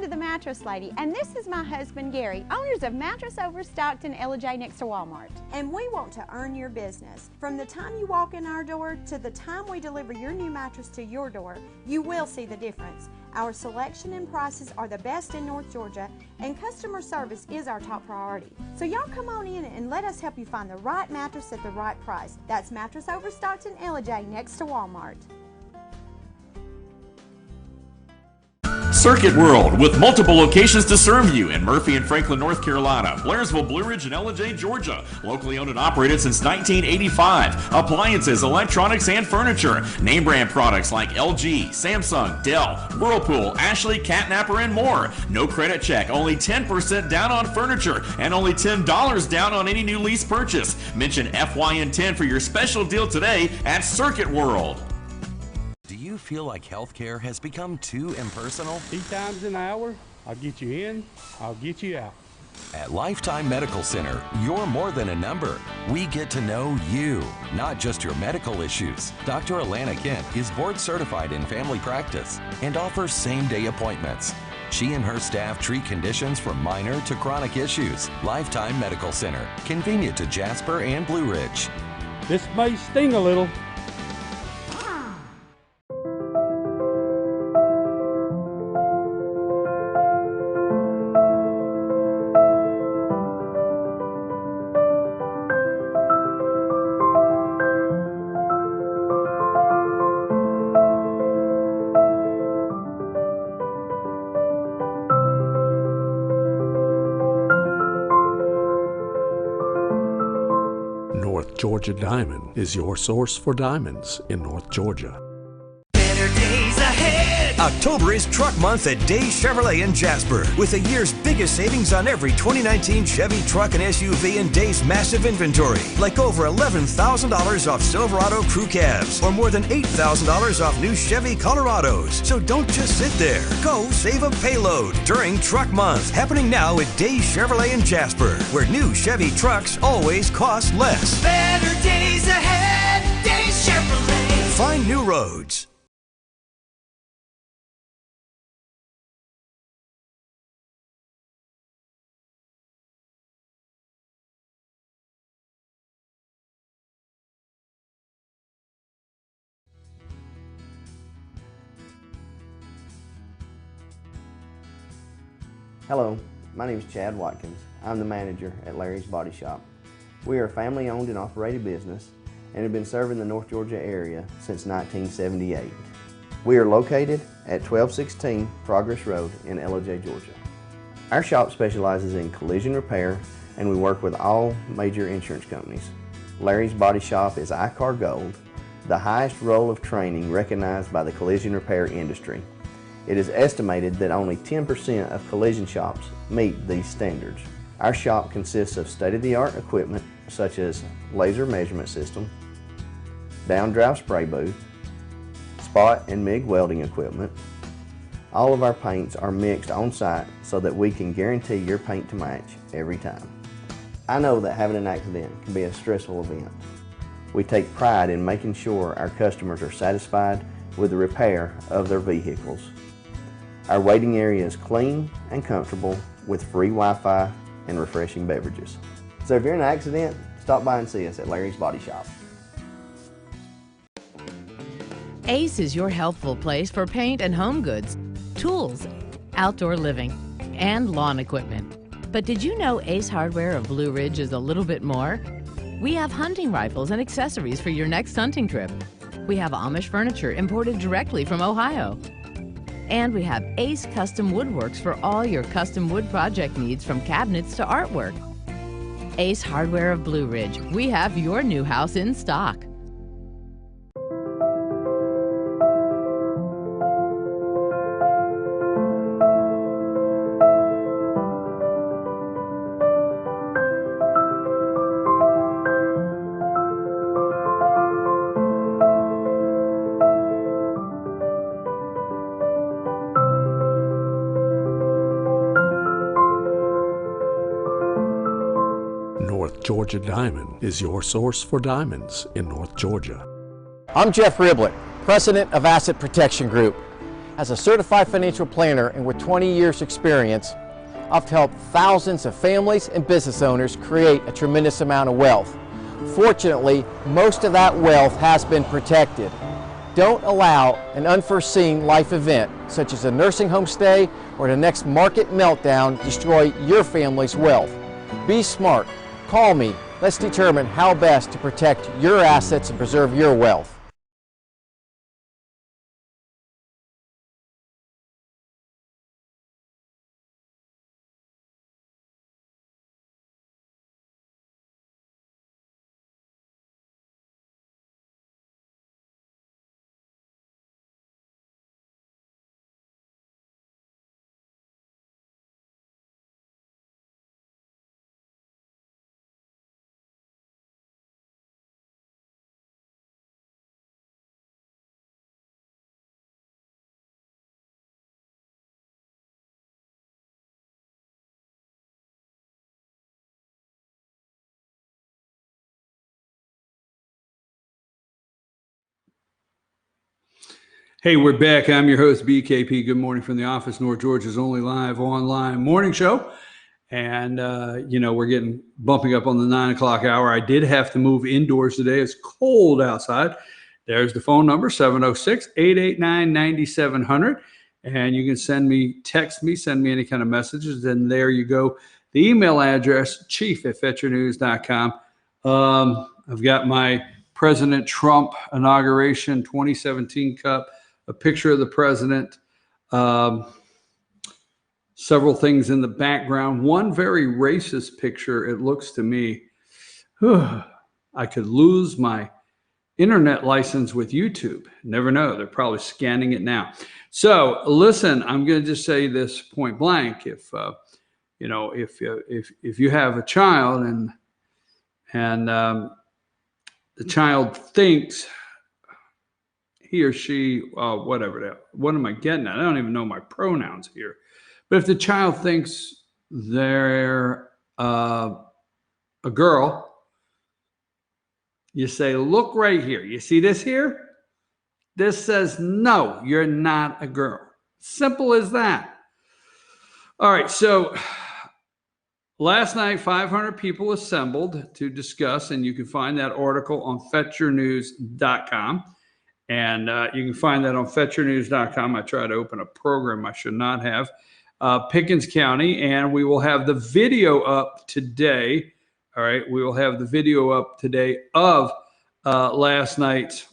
Wanda the Mattress Lady, and this is my husband Gary, owners of Mattress Overstocked in Ella next to Walmart. And we want to earn your business. From the time you walk in our door to the time we deliver your new mattress to your door, you will see the difference. Our selection and prices are the best in North Georgia, and customer service is our top priority. So y'all come on in and let us help you find the right mattress at the right price. That's Mattress Overstocked in Ella next to Walmart. Circuit World, with multiple locations to serve you in Murphy and Franklin, North Carolina, Blairsville, Blue Ridge, and Ella, Georgia. Locally owned and operated since 1985. Appliances, electronics, and furniture. Name brand products like LG, Samsung, Dell, Whirlpool, Ashley, Catnapper, and more. No credit check, only 10% down on furniture, and only $10 down on any new lease purchase. Mention FYN10 for your special deal today at Circuit World. Do you feel like healthcare has become too impersonal? 3 times an hour, I'll get you in, I'll get you out. At Lifetime Medical Center, you're more than a number. We get to know you, not just your medical issues. Dr. Alana Kent is board certified in family practice and offers same-day appointments. She and her staff treat conditions from minor to chronic issues. Lifetime Medical Center, convenient to Jasper and Blue Ridge. This may sting a little. North Georgia Diamond is your source for diamonds in North Georgia. Better days ahead. October is Truck Month at Days Chevrolet in Jasper, with the year's biggest savings on every 2019 Chevy truck and SUV in Days' massive inventory, like over $11,000 off Silverado crew cabs, or more than $8,000 off new Chevy Colorados. So don't just sit there. Go save a payload during Truck Month, happening now at Days Chevrolet in Jasper, where new Chevy trucks always cost less. Better days ahead, Days Chevrolet. Find new roads. Hello, my name is Chad Watkins. I'm the manager at Larry's Body Shop. We are a family-owned and operated business and have been serving the North Georgia area since 1978. We are located at 1216 Progress Road in Ella, Georgia. Our shop specializes in collision repair, and we work with all major insurance companies. Larry's Body Shop is ICAR Gold, the highest role of training recognized by the collision repair industry. It is estimated that only 10% of collision shops meet these standards. Our shop consists of state-of-the-art equipment such as laser measurement system, down-drive spray booth, spot and MIG welding equipment. All of our paints are mixed on-site so that we can guarantee your paint to match every time. I know that having an accident can be a stressful event. We take pride in making sure our customers are satisfied with the repair of their vehicles. Our waiting area is clean and comfortable with free Wi-Fi and refreshing beverages. So if you're in an accident, stop by and see us at Larry's Body Shop. Ace is your healthful place for paint and home goods, tools, outdoor living, and lawn equipment. But did you know Ace Hardware of Blue Ridge is a little bit more? We have hunting rifles and accessories for your next hunting trip. We have Amish furniture imported directly from Ohio. And we have Ace Custom Woodworks for all your custom wood project needs, from cabinets to artwork. Ace Hardware of Blue Ridge, we have your new house in stock. North Georgia Diamond is your source for diamonds in North Georgia. I'm Jeff Riblett, President of Asset Protection Group. As a certified financial planner and with 20 years experience, I've helped thousands of families and business owners create a tremendous amount of wealth. Fortunately, most of that wealth has been protected. Don't allow an unforeseen life event, such as a nursing home stay or the next market meltdown, destroy your family's wealth. Be smart. Call me. Let's determine how best to protect your assets and preserve your wealth. Hey, we're back. I'm your host, BKP. Good morning from the office, North Georgia's only live online morning show. And, we're getting bumping up on the 9 o'clock hour. I did have to move indoors today. It's cold outside. There's the phone number, 706-889-9700. And you can send me any kind of messages. And there you go. The email address, chief@fetchernews.com. I've got my President Trump inauguration 2017 cup, a picture of the president, several things in the background. One very racist picture, it looks to me. I could lose my internet license with YouTube. Never know. They're probably scanning it now. So listen, I'm going to just say this point blank. If you have a child and the child thinks he or she, whatever, what am I getting at? I don't even know my pronouns here. But if the child thinks they're a girl, you say, look right here. You see this here? This says, no, you're not a girl. Simple as that. All right, so last night, 500 people assembled to discuss, and you can find that article on FetcherNews.com. And you can find that on FetcherNews.com. I tried to open a program I should not have. Pickens County, and we will have the video up today. All right, we will have the video up today of last night's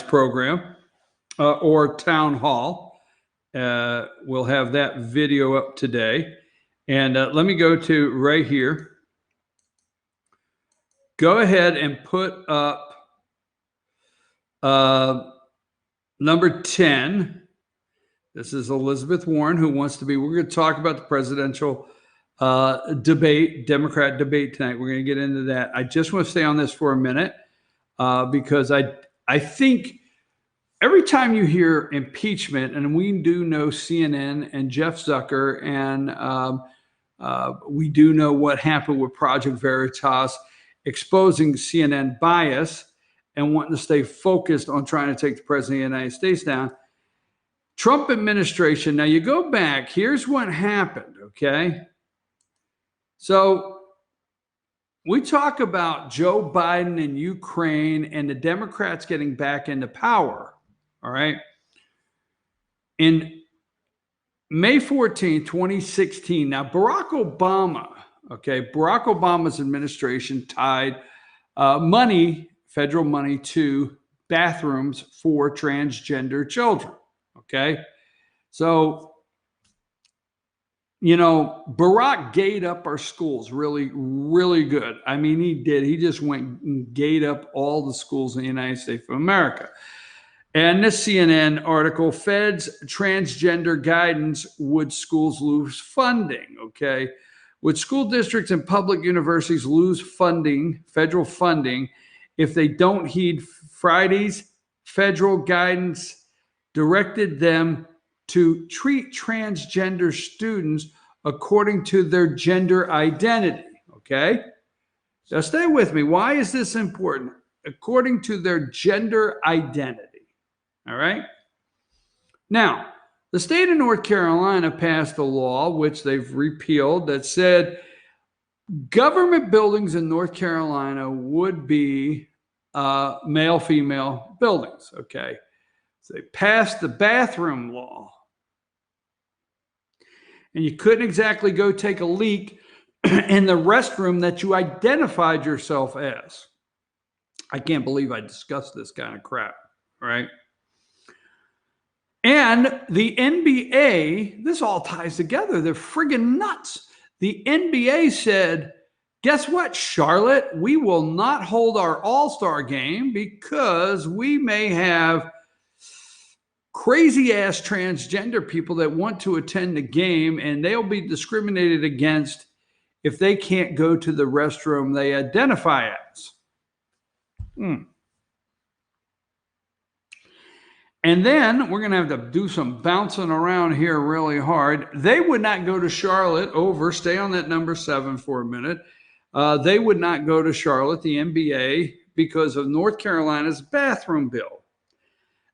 program or town hall. We'll have that video up today. And let me go to right here. Go ahead and put up number 10. This is Elizabeth Warren, who wants to be, we're going to talk about the presidential debate, Democrat debate tonight. We're going to get into that. I just want to stay on this for a minute because I think every time you hear impeachment, and we do know CNN and Jeff Zucker, and we do know what happened with Project Veritas, exposing CNN bias and wanting to stay focused on trying to take the president of the United States down. Trump administration, now you go back, here's what happened, okay? So we talk about Joe Biden and Ukraine and the Democrats getting back into power, all right? In May 14, 2016, now Barack Obama's administration tied federal money to bathrooms for transgender children. Okay. So, Barack gate up our schools really, really good. I mean, he did. He just went and gate up all the schools in the United States of America. And this CNN article, Feds transgender guidance, would schools lose funding? Okay. Would school districts and public universities lose funding, federal funding, if they don't heed Friday's federal guidance directed them to treat transgender students according to their gender identity? Okay? Now stay with me. Why is this important? according to their gender identity. All right? Now, the state of North Carolina passed a law, which they've repealed, that said government buildings in North Carolina would be male-female buildings, okay? So they passed the bathroom law. And you couldn't exactly go take a leak in the restroom that you identified yourself as. I can't believe I discussed this kind of crap, right? And the NBA, this all ties together. They're friggin' nuts. The NBA said, guess what, Charlotte? We will not hold our All-Star game because we may have crazy-ass transgender people that want to attend the game, and they'll be discriminated against if they can't go to the restroom they identify as. And then we're going to have to do some bouncing around here really hard. They would not go to Charlotte over, stay on that number 7 for a minute. They would not go to Charlotte, the NBA, because of North Carolina's bathroom bill.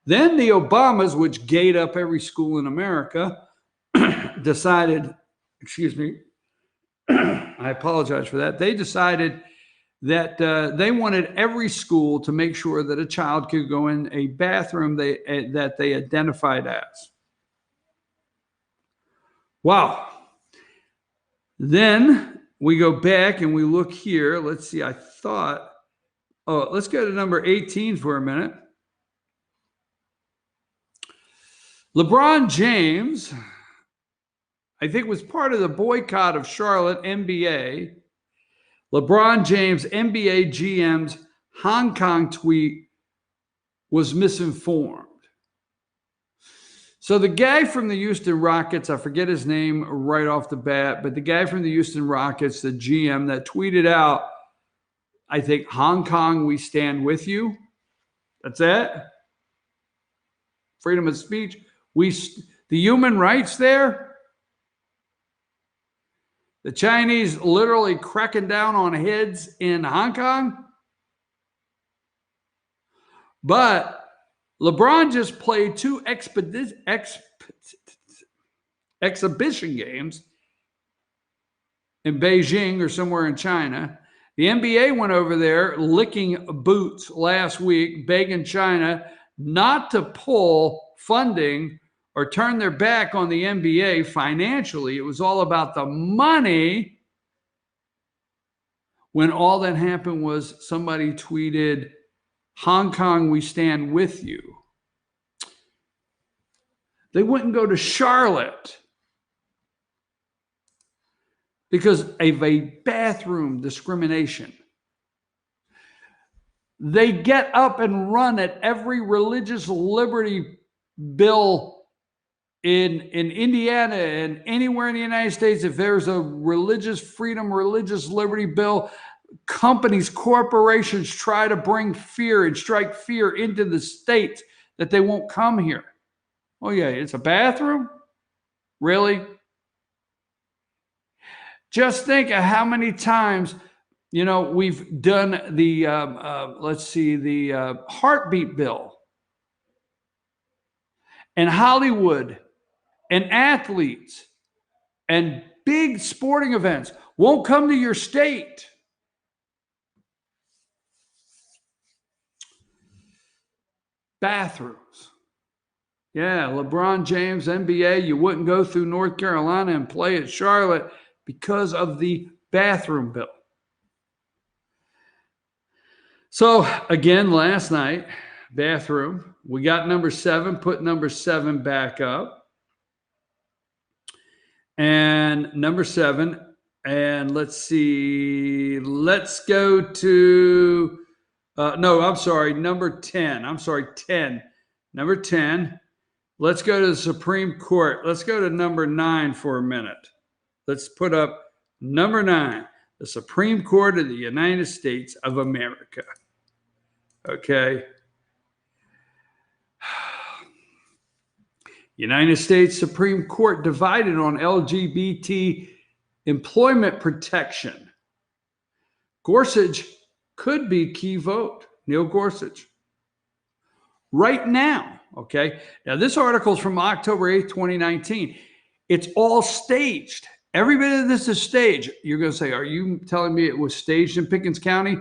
Then the Obamas, which gate up every school in America, decided, excuse me, I apologize for that. They decided that they wanted every school to make sure that a child could go in a bathroom that they identified as. Wow. Then we go back and we look here. Let's see. Let's go to number 18 for a minute. LeBron James, I think, was part of the boycott of Charlotte NBA. LeBron James, NBA GM's Hong Kong tweet was misinformed. So the guy from the Houston Rockets, I forget his name right off the bat, but the guy from the Houston Rockets, the GM, that tweeted out, I think, Hong Kong, we stand with you. That's it. Freedom of speech. The human rights there. The Chinese literally cracking down on heads in Hong Kong. But LeBron just played 2 exhibition games in Beijing or somewhere in China. The NBA went over there licking boots last week, begging China not to pull funding or turn their back on the NBA financially. It was all about the money, when all that happened was somebody tweeted, Hong Kong, we stand with you. They wouldn't go to Charlotte because of a bathroom discrimination. They get up and run at every religious liberty bill in Indiana and anywhere in the United States. If there's a religious freedom, religious liberty bill, companies, corporations try to bring fear and strike fear into the states that they won't come here. Oh yeah, it's a bathroom? Really? Just think of how many times, we've done the, the heartbeat bill. And Hollywood and athletes and big sporting events won't come to your state. Bathrooms. Yeah, LeBron James, NBA, you wouldn't go through North Carolina and play at Charlotte because of the bathroom bill. So, again, last night, bathroom. We got number 7, put number 7 back up. And number 7, and let's see, let's go to, number 10. 10. Number 10. Let's go to the Supreme Court. Let's go to number 9 for a minute. Let's put up number 9, the Supreme Court of the United States of America. Okay. United States Supreme Court divided on LGBT employment protection. Gorsuch could be key vote. Neil Gorsuch. Right now, okay? Now, this article is from October 8th, 2019. It's all staged. Every bit of this is staged. You're going to say, are you telling me it was staged in Pickens County?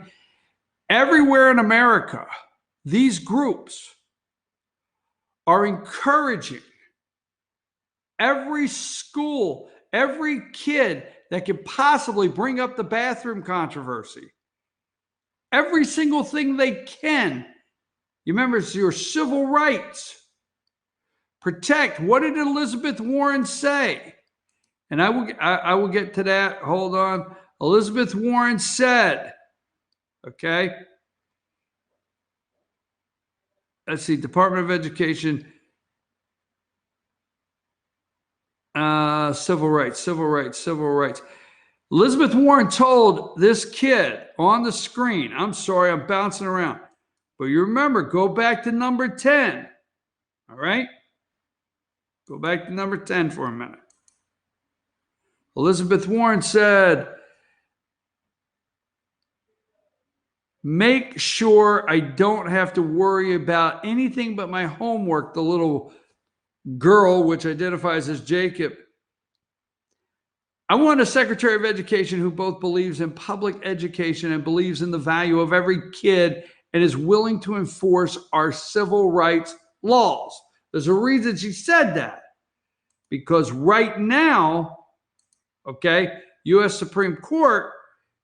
Everywhere in America, these groups are encouraging every school, every kid that could possibly bring up the bathroom controversy, every single thing they can. You remember, it's your civil rights. Protect. What did Elizabeth Warren say? And I will get to that. Hold on. Elizabeth Warren said, okay. Let's see, Department of Education, civil rights. Elizabeth Warren told this kid on the screen, I'm sorry, I'm bouncing around, but you remember, go back to number 10, all right? Go back to number 10 for a minute. Elizabeth Warren said, make sure I don't have to worry about anything but my homework. The little girl, which identifies as Jacob. I want a Secretary of Education who both believes in public education and believes in the value of every kid and is willing to enforce our civil rights laws. There's a reason she said that. Because right now, okay, U.S. Supreme Court,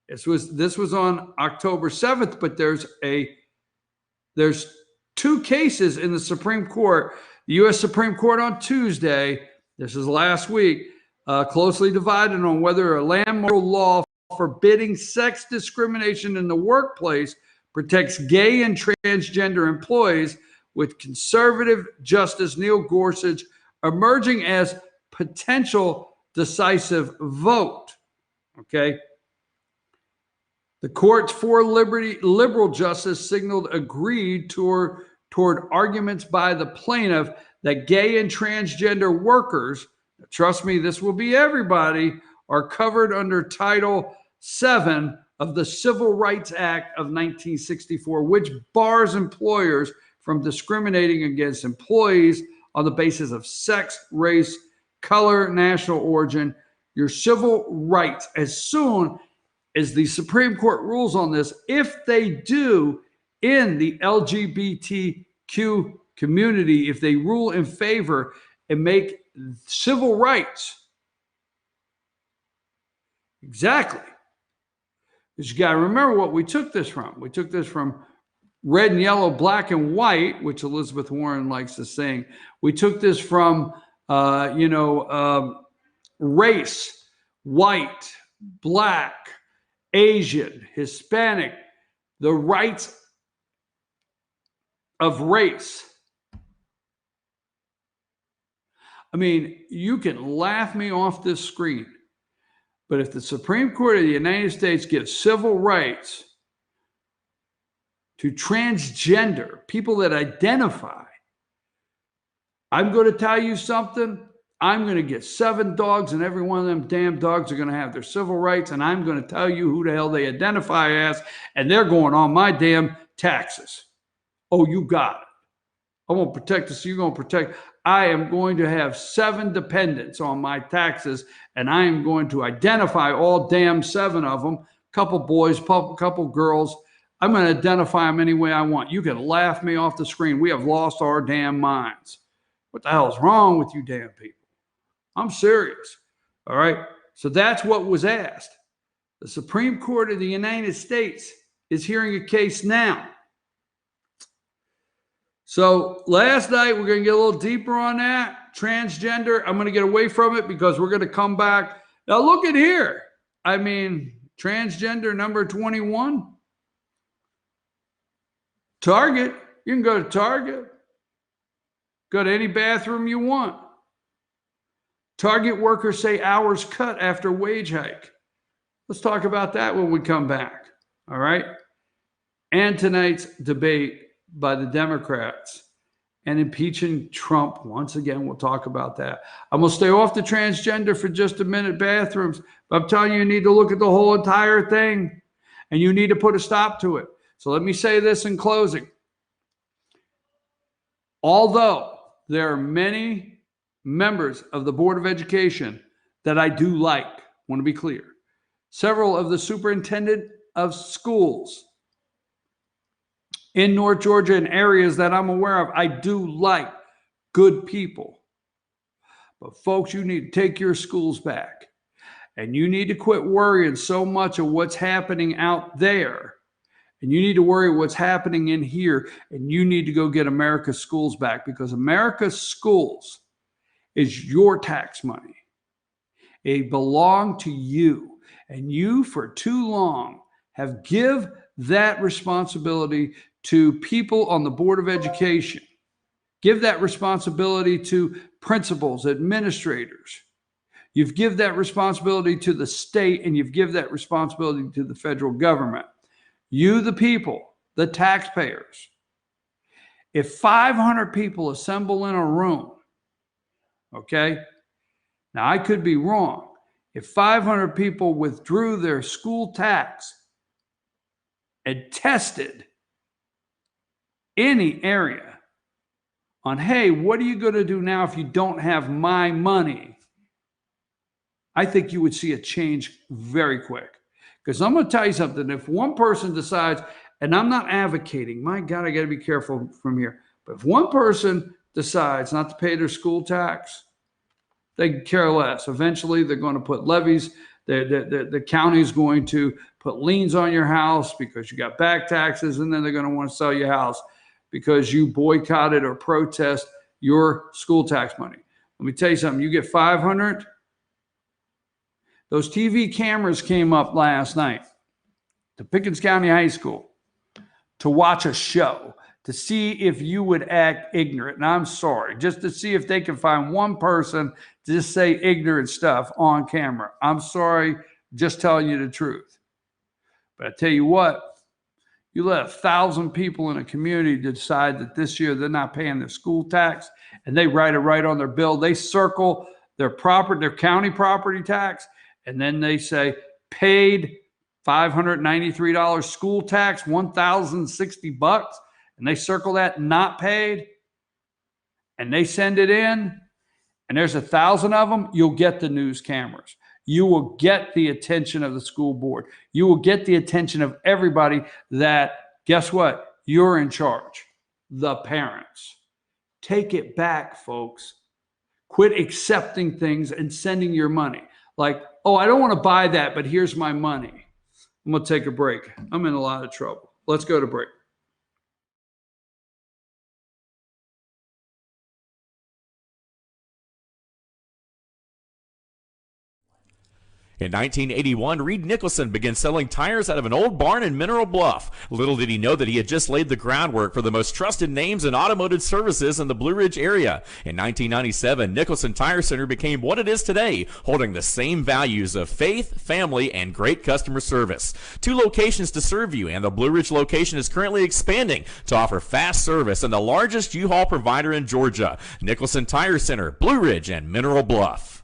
this was on October 7th, but there's two cases in the Supreme Court. The U.S. Supreme Court on Tuesday, this is last week, closely divided on whether a landmark law forbidding sex discrimination in the workplace protects gay and transgender employees, with conservative Justice Neil Gorsuch emerging as potential decisive vote. Okay. The court's four liberal justices signaled agreed toward arguments by the plaintiff that gay and transgender workers, trust me, this will be everybody, are covered under Title VII of the Civil Rights Act of 1964, which bars employers from discriminating against employees on the basis of sex, race, color, national origin. Your civil rights, as soon as the Supreme Court rules on this, if they do in the LGBTQ community, if they rule in favor and make civil rights, exactly. Because you got to remember what we took this from. We took this from red and yellow, black and white, which Elizabeth Warren likes to sing. We took this from, race, white, black, Asian, Hispanic, the rights of race. I mean, you can laugh me off this screen, but if the Supreme Court of the United States gives civil rights to transgender people that identify, I'm going to tell you something. I'm going to get 7 dogs, and every one of them damn dogs are going to have their civil rights, and I'm going to tell you who the hell they identify as, and they're going on my damn taxes. Oh, you got it. I won't protect us. You're going to protect. I am going to have 7 dependents on my taxes, and I am going to identify all damn 7 of them, couple boys, couple girls. I'm going to identify them any way I want. You can laugh me off the screen. We have lost our damn minds. What the hell's wrong with you damn people? I'm serious. All right. So that's what was asked. The Supreme Court of the United States is hearing a case now. So last night, we're going to get a little deeper on that. Transgender, I'm going to get away from it because we're going to come back. Now look at here. I mean, transgender number 21. Target. You can go to Target. Go to any bathroom you want. Target workers say hours cut after wage hike. Let's talk about that when we come back. All right. And tonight's debate by the Democrats and impeaching Trump. Once again, we'll talk about that. I'm going to stay off the transgender for just a minute, bathrooms. But I'm telling you, you need to look at the whole entire thing, and you need to put a stop to it. So let me say this in closing. Although there are many members of the Board of Education that I do like, want to be clear. Several of the superintendent of schools in North Georgia and areas that I'm aware of, I do like good people. But folks, you need to take your schools back. And you need to quit worrying so much of what's happening out there. And you need to worry what's happening in here. And you need to go get America's schools back, because America's schools is your tax money. It belongs to you. And you, for too long, have give that responsibility to people on the Board of Education. Give that responsibility to principals, administrators. You've give that responsibility to the state, and you've give that responsibility to the federal government. You, the people, the taxpayers. If 500 people assemble in a room, okay? Now, I could be wrong. If 500 people withdrew their school tax and tested any area on, hey, what are you going to do now if you don't have my money? I think you would see a change very quick. Because I'm going to tell you something. If one person decides, and I'm not advocating, my God, I got to be careful from here. But if one person decides not to pay their school tax, they can care less. Eventually, they're going to put levies. The county's going to put liens on your house because you got back taxes, and then they're going to want to sell your house because you boycotted or protest your school tax money. Let me tell you something. You get 500. Those TV cameras came up last night to Pickens County High School to watch a show, to see if you would act ignorant. And I'm sorry, just to see if they can find one person to just say ignorant stuff on camera. I'm sorry, just telling you the truth. But I tell you what, you let 1,000 people in a community decide that this year they're not paying their school tax, and they write it right on their bill. They circle their county property tax, and then they say paid $593 school tax, $1,060, and they circle that not paid, and they send it in, and there's 1,000 of them. You'll get the news cameras. You will get the attention of the school board. You will get the attention of everybody that, guess what? You're in charge. The parents. Take it back, folks. Quit accepting things and sending your money. Like, oh, I don't want to buy that, but here's my money. I'm going to take a break. I'm in a lot of trouble. Let's go to break. In 1981, Reed Nicholson began selling tires out of an old barn in Mineral Bluff. Little did he know that he had just laid the groundwork for the most trusted names in automotive services in the Blue Ridge area. In 1997, Nicholson Tire Center became what it is today, holding the same values of faith, family, and great customer service. 2 locations to serve you, and the Blue Ridge location is currently expanding to offer fast service and the largest U-Haul provider in Georgia. Nicholson Tire Center, Blue Ridge, and Mineral Bluff.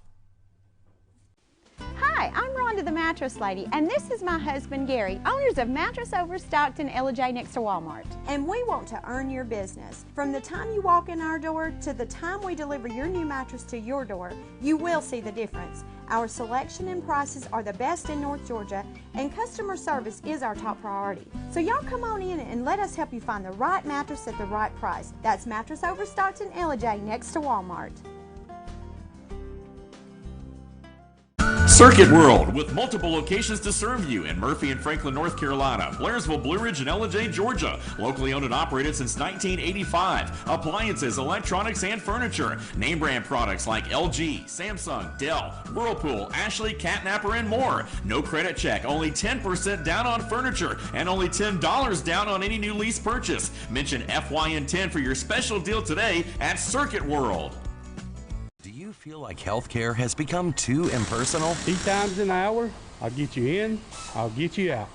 Hi, I'm Rhonda the Mattress Lady, and this is my husband Gary, owners of Mattress Overstocked in Ella next to Walmart. And we want to earn your business. From the time you walk in our door to the time we deliver your new mattress to your door, you will see the difference. Our selection and prices are the best in North Georgia, and customer service is our top priority. So y'all come on in and let us help you find the right mattress at the right price. That's Mattress Overstocked in Ella next to Walmart. Circuit World, with multiple locations to serve you in Murphy and Franklin, North Carolina, Blairsville, Blue Ridge, and Ella, Georgia. Locally owned and operated since 1985. Appliances, electronics, and furniture. Name brand products like LG, Samsung, Dell, Whirlpool, Ashley, Catnapper, and more. No credit check, only 10% down on furniture, and only $10 down on any new lease purchase. Mention FYN10 for your special deal today at Circuit World. Do you feel like healthcare has become too impersonal? 3 times an hour, I'll get you in, I'll get you out.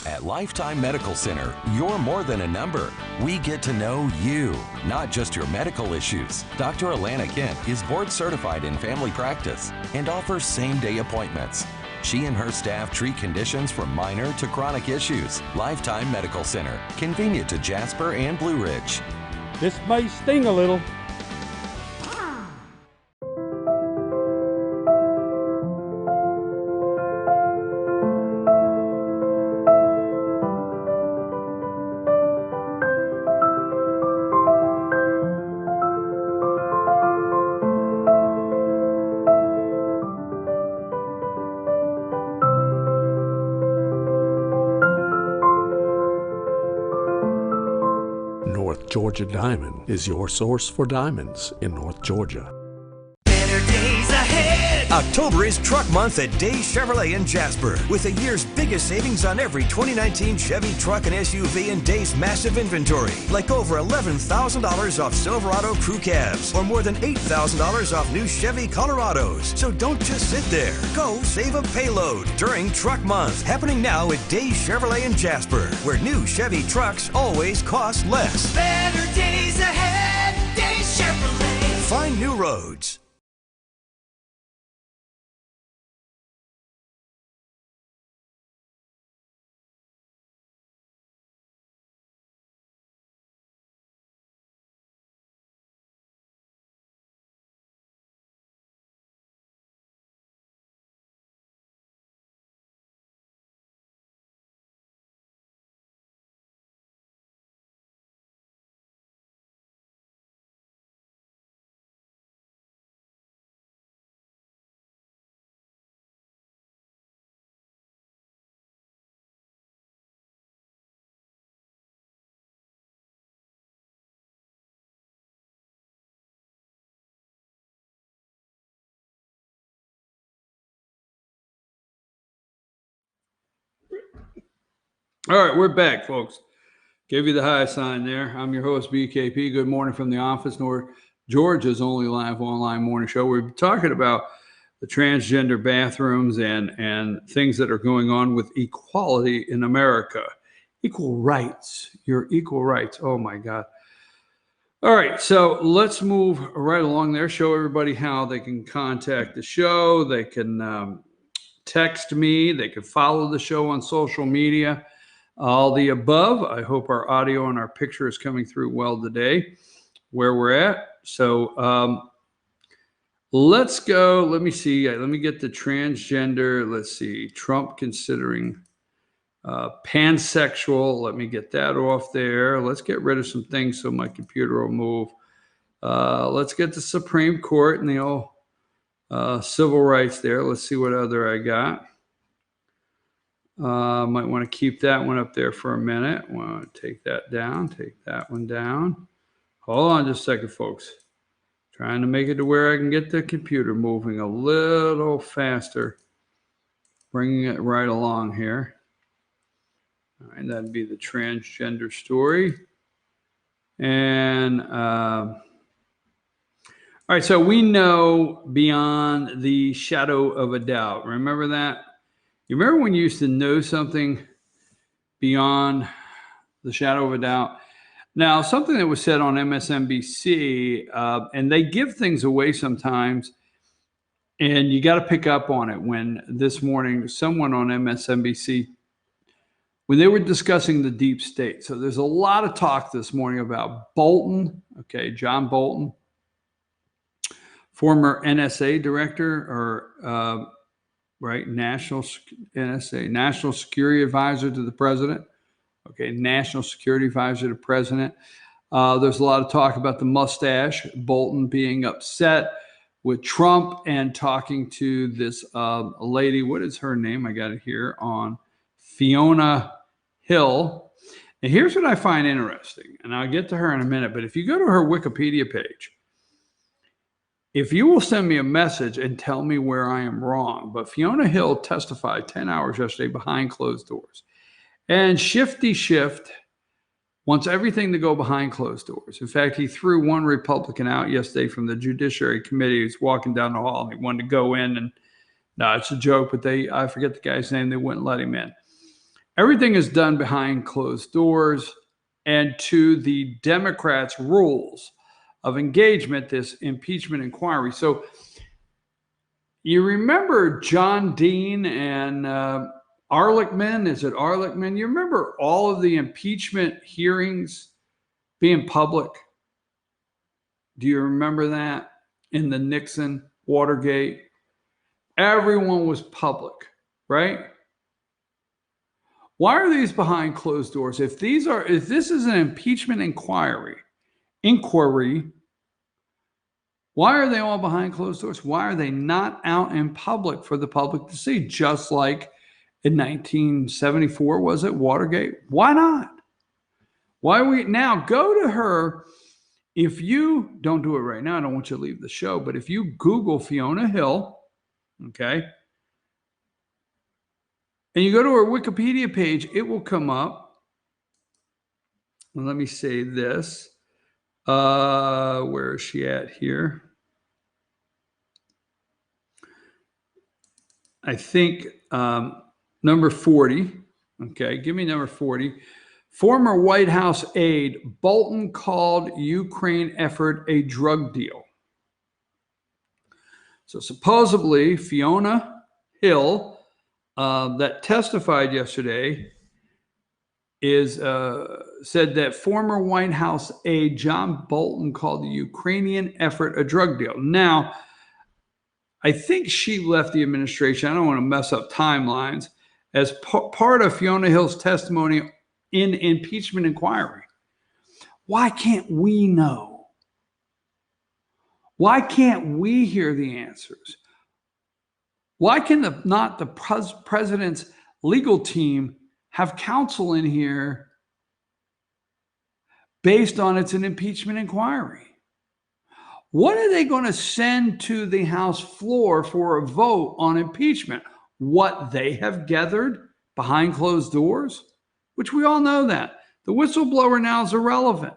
At Lifetime Medical Center, you're more than a number. We get to know you, not just your medical issues. Dr. Alana Kent is board certified in family practice and offers same-day appointments. She and her staff treat conditions from minor to chronic issues. Lifetime Medical Center, convenient to Jasper and Blue Ridge. This may sting a little. North Georgia Diamond is your source for diamonds in North Georgia. Better days ahead. October is Truck Month at Days Chevrolet in Jasper, with the year's biggest savings on every 2019 Chevy truck and SUV in Days' massive inventory, like over $11,000 off Silverado crew cabs, or more than $8,000 off new Chevy Colorados. So don't just sit there. Go save a payload during Truck Month, happening now at Days Chevrolet in Jasper, where new Chevy trucks always cost less. Better days ahead. Days Chevrolet. Find new roads. All right, we're back, folks. Gave you the high sign there. I'm your host, BKP. Good morning from the office, North Georgia's only live online morning show. We're talking about the transgender bathrooms and things that are going on with equality in America. Equal rights, your equal rights. Oh, my God. All right, so let's move right along there. Show everybody how they can contact the show. They can text me. They can follow the show on social media. All the above. I hope our audio and our picture is coming through well today, where we're at. So let's go. Let me see. Let me get the transgender. Let's see. Trump considering pansexual. Let me get that off there. Let's get rid of some things so my computer will move. Let's get the Supreme Court and the old civil rights there. Let's see what other I got. Might want to keep that one up there for a minute. Want to take that down, take that one down. Hold on just a second, folks. Trying to make it to where I can get the computer moving a little faster. Bringing it right along here. All right, that'd be the transgender story. And all right, so we know beyond the shadow of a doubt. Remember that? You remember when you used to know something beyond the shadow of a doubt? Now, something that was said on MSNBC, and they give things away sometimes, and you got to pick up on it. When this morning, someone on MSNBC, when they were discussing the deep state. So there's a lot of talk this morning about Bolton, okay, John Bolton, former NSA director or right, National NSA, National Security Advisor to the President. Okay, National Security Advisor to the President. There's a lot of talk about the mustache, Bolton being upset with Trump and talking to this lady. What is her name? I got it here on Fiona Hill. And here's what I find interesting, and I'll get to her in a minute, but if you go to her Wikipedia page, if you will send me a message and tell me where I am wrong, but Fiona Hill testified 10 hours yesterday behind closed doors. And Shifty Schiff wants everything to go behind closed doors. In fact, he threw one Republican out yesterday from the Judiciary Committee. He was walking down the hall. He wanted to go in, and no, it's a joke, but I forget the guy's name. They wouldn't let him in. Everything is done behind closed doors and to the Democrats' rules of engagement, this impeachment inquiry. So You remember John Dean and Ehrlichman? Is it Ehrlichman? You remember all of the impeachment hearings being public? Do you remember that in the Nixon Watergate? Everyone was public, right? Why are these behind closed doors? If this is an impeachment inquiry, why are they all behind closed doors? Why are they not out in public for the public to see? Just like in 1974, was it Watergate? Why not? Why we now go to her? If you don't do it right now, I don't want you to leave the show, but if you Google Fiona Hill, okay, and you go to her Wikipedia page, it will come up. And let me say this. Where is she at here? I think number 40. Okay, give me number 40. Former White House aide Bolton called Ukraine effort a drug deal. So supposedly Fiona Hill, that testified yesterday, said that former White House aide John Bolton called the Ukrainian effort a drug deal. Now, I think she left the administration. I don't want to mess up timelines. As part of Fiona Hill's testimony in impeachment inquiry. Why can't we know? Why can't we hear the answers? Why can not the president's legal team have counsel in here based on it's an impeachment inquiry? What are they going to send to the House floor for a vote on impeachment? What they have gathered behind closed doors? Which we all know that. The whistleblower now is irrelevant.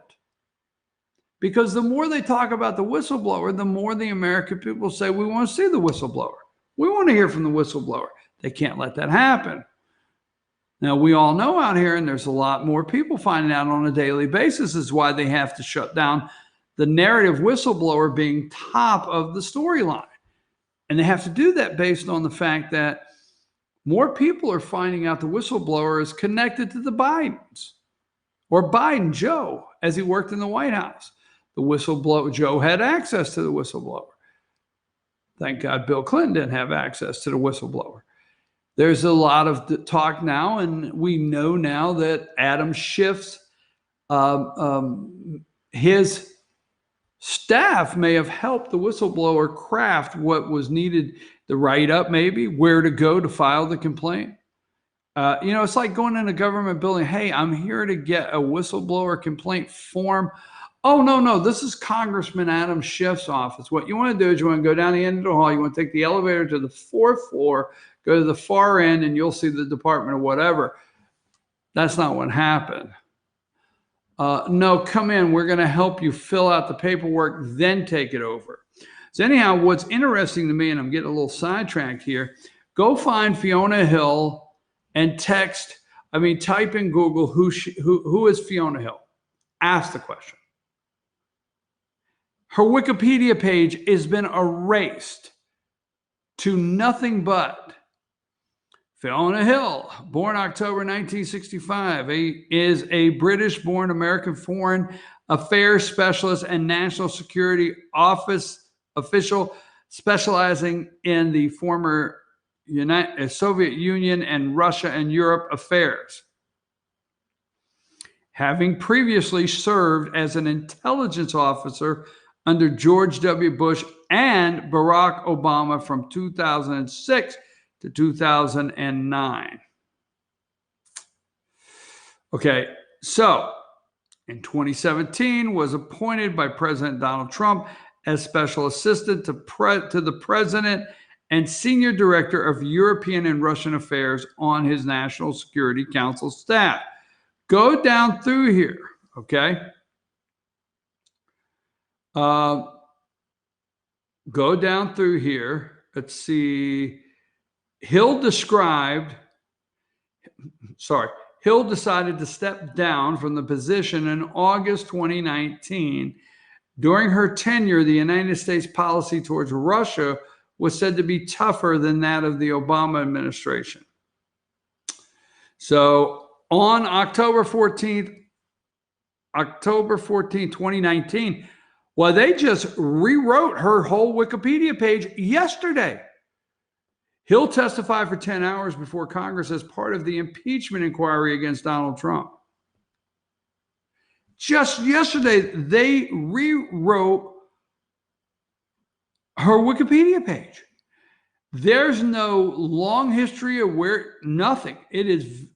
Because the more they talk about the whistleblower, the more the American people say, we want to see the whistleblower. We want to hear from the whistleblower. They can't let that happen. Now, we all know out here, and there's a lot more people finding out on a daily basis, is why they have to shut down the narrative whistleblower being top of the storyline. And they have to do that based on the fact that more people are finding out the whistleblower is connected to the Bidens or Biden Joe as he worked in the White House. The whistleblower, Joe had access to the whistleblower. Thank God Bill Clinton didn't have access to the whistleblower. There's a lot of talk now, and we know now that Adam Schiff's his staff may have helped the whistleblower craft what was needed, the write-up maybe, where to go to file the complaint. It's like going in a government building. Hey, I'm here to get a whistleblower complaint form. Oh, no, this is Congressman Adam Schiff's office. What you want to do is you want to go down the end of the hall. You want to take the elevator to the 4th floor, go to the far end, and you'll see the Department of whatever. That's not what happened. No, come in. We're going to help you fill out the paperwork, then take it over. So anyhow, what's interesting to me, and I'm getting a little sidetracked here, go find Fiona Hill and type in Google, who is Fiona Hill? Ask the question. Her Wikipedia page has been erased to nothing but Fiona Hill, born October 1965, is a British-born American foreign affairs specialist and national security office official specializing in the former Soviet Union and Russia and Europe affairs. Having previously served as an intelligence officer under George W. Bush and Barack Obama from 2006 to 2009. Okay, so in 2017 was appointed by President Donald Trump as special assistant to the president and senior director of European and Russian affairs on his National Security Council staff. Go down through here, okay? Go down through here. Let's see. Hill decided to step down from the position in August 2019. During her tenure, the United States policy towards Russia was said to be tougher than that of the Obama administration. So on October 14th, 2019, well, they just rewrote her whole Wikipedia page yesterday. He'll testify for 10 hours before Congress as part of the impeachment inquiry against Donald Trump. Just yesterday, they rewrote her Wikipedia page. There's no long history of nothing. It is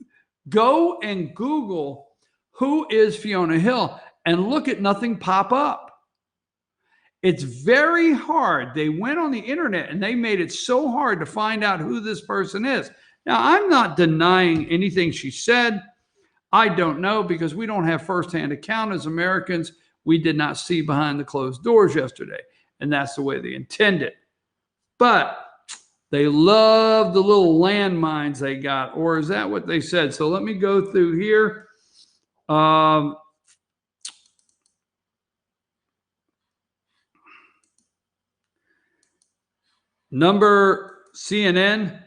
go and Google who is Fiona Hill and look at nothing pop up. It's very hard. They went on the internet and they made it so hard to find out who this person is. Now, I'm not denying anything she said. I don't know because we don't have firsthand account as Americans. We did not see behind the closed doors yesterday, and that's the way they intended. But they love the little landmines they got, or is that what they said? So let me go through here. Number CNN,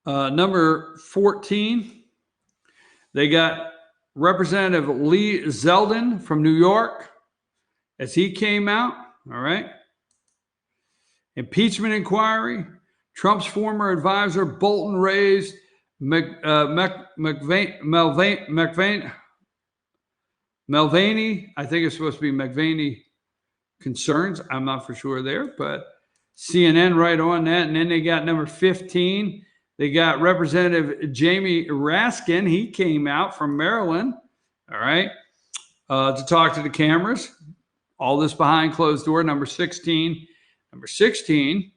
number 14, they got Representative Lee Zeldin from New York as he came out, all right. Impeachment inquiry, Trump's former advisor Bolton raised Mulvaney, I think it's supposed to be McVaney concerns. I'm not for sure there, but CNN right on that. And then they got number 15. They got Representative Jamie Raskin. He came out from Maryland, all right, to talk to the cameras. All this behind closed door. Number 16. Number 16,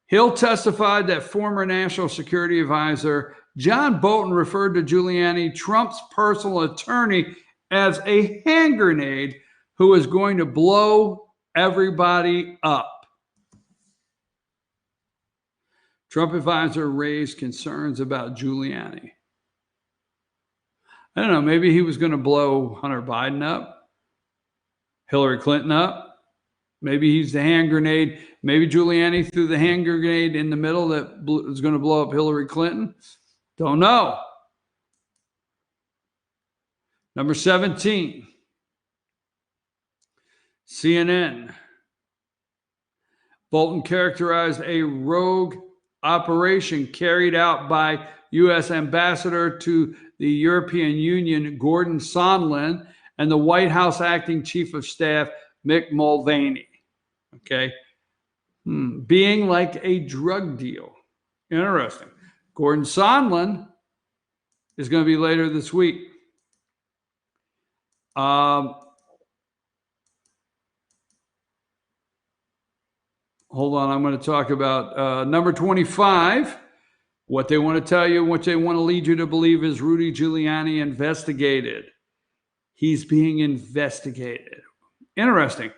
Hill testified that former National Security Advisor John Bolton referred to Giuliani, Trump's personal attorney, as a hand grenade who is going to blow everybody up. Trump advisor raised concerns about Giuliani. I don't know, maybe he was going to blow Hunter Biden up, Hillary Clinton up. Maybe he's the hand grenade. Maybe Giuliani threw the hand grenade in the middle that was going to blow up Hillary Clinton. Don't know. Number 17, CNN. Bolton characterized a rogue operation carried out by U.S. Ambassador to the European Union, Gordon Sondland, and the White House Acting Chief of Staff, Mick Mulvaney. Okay. Being like a drug deal. Interesting. Gordon Sondland is going to be later this week. Hold on. I'm going to talk about number 25. What they want to tell you, what they want to lead you to believe is Rudy Giuliani investigated. He's being investigated. Interesting.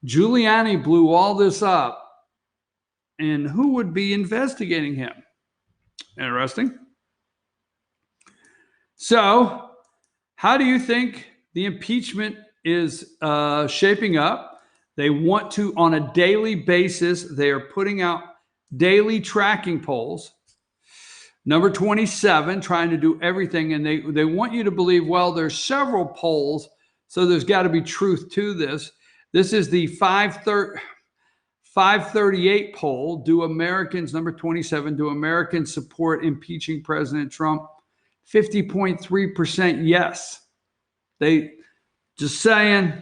Giuliani blew all this up, and who would be investigating him? Interesting. So, how do you think the impeachment is shaping up? They want to, on a daily basis, they are putting out daily tracking polls. Number 27, trying to do everything, and they want you to believe, well, there's several polls, so there's got to be truth to this. This is the 538 poll. Do Americans, number 27, do Americans support impeaching President Trump? 50.3% yes. They just saying.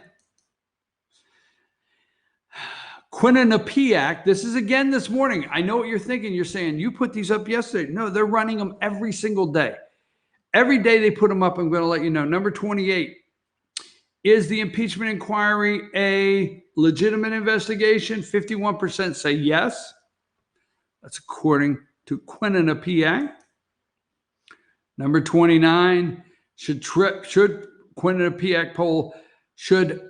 Quinnipiac, this is again this morning. I know what you're thinking. You're saying, you put these up yesterday. No, they're running them every single day. Every day they put them up. I'm going to let you know. Number 28. Is the impeachment inquiry a legitimate investigation? 51% say yes. That's according to Quinnipiac. Number 29, should Quinnipiac poll, should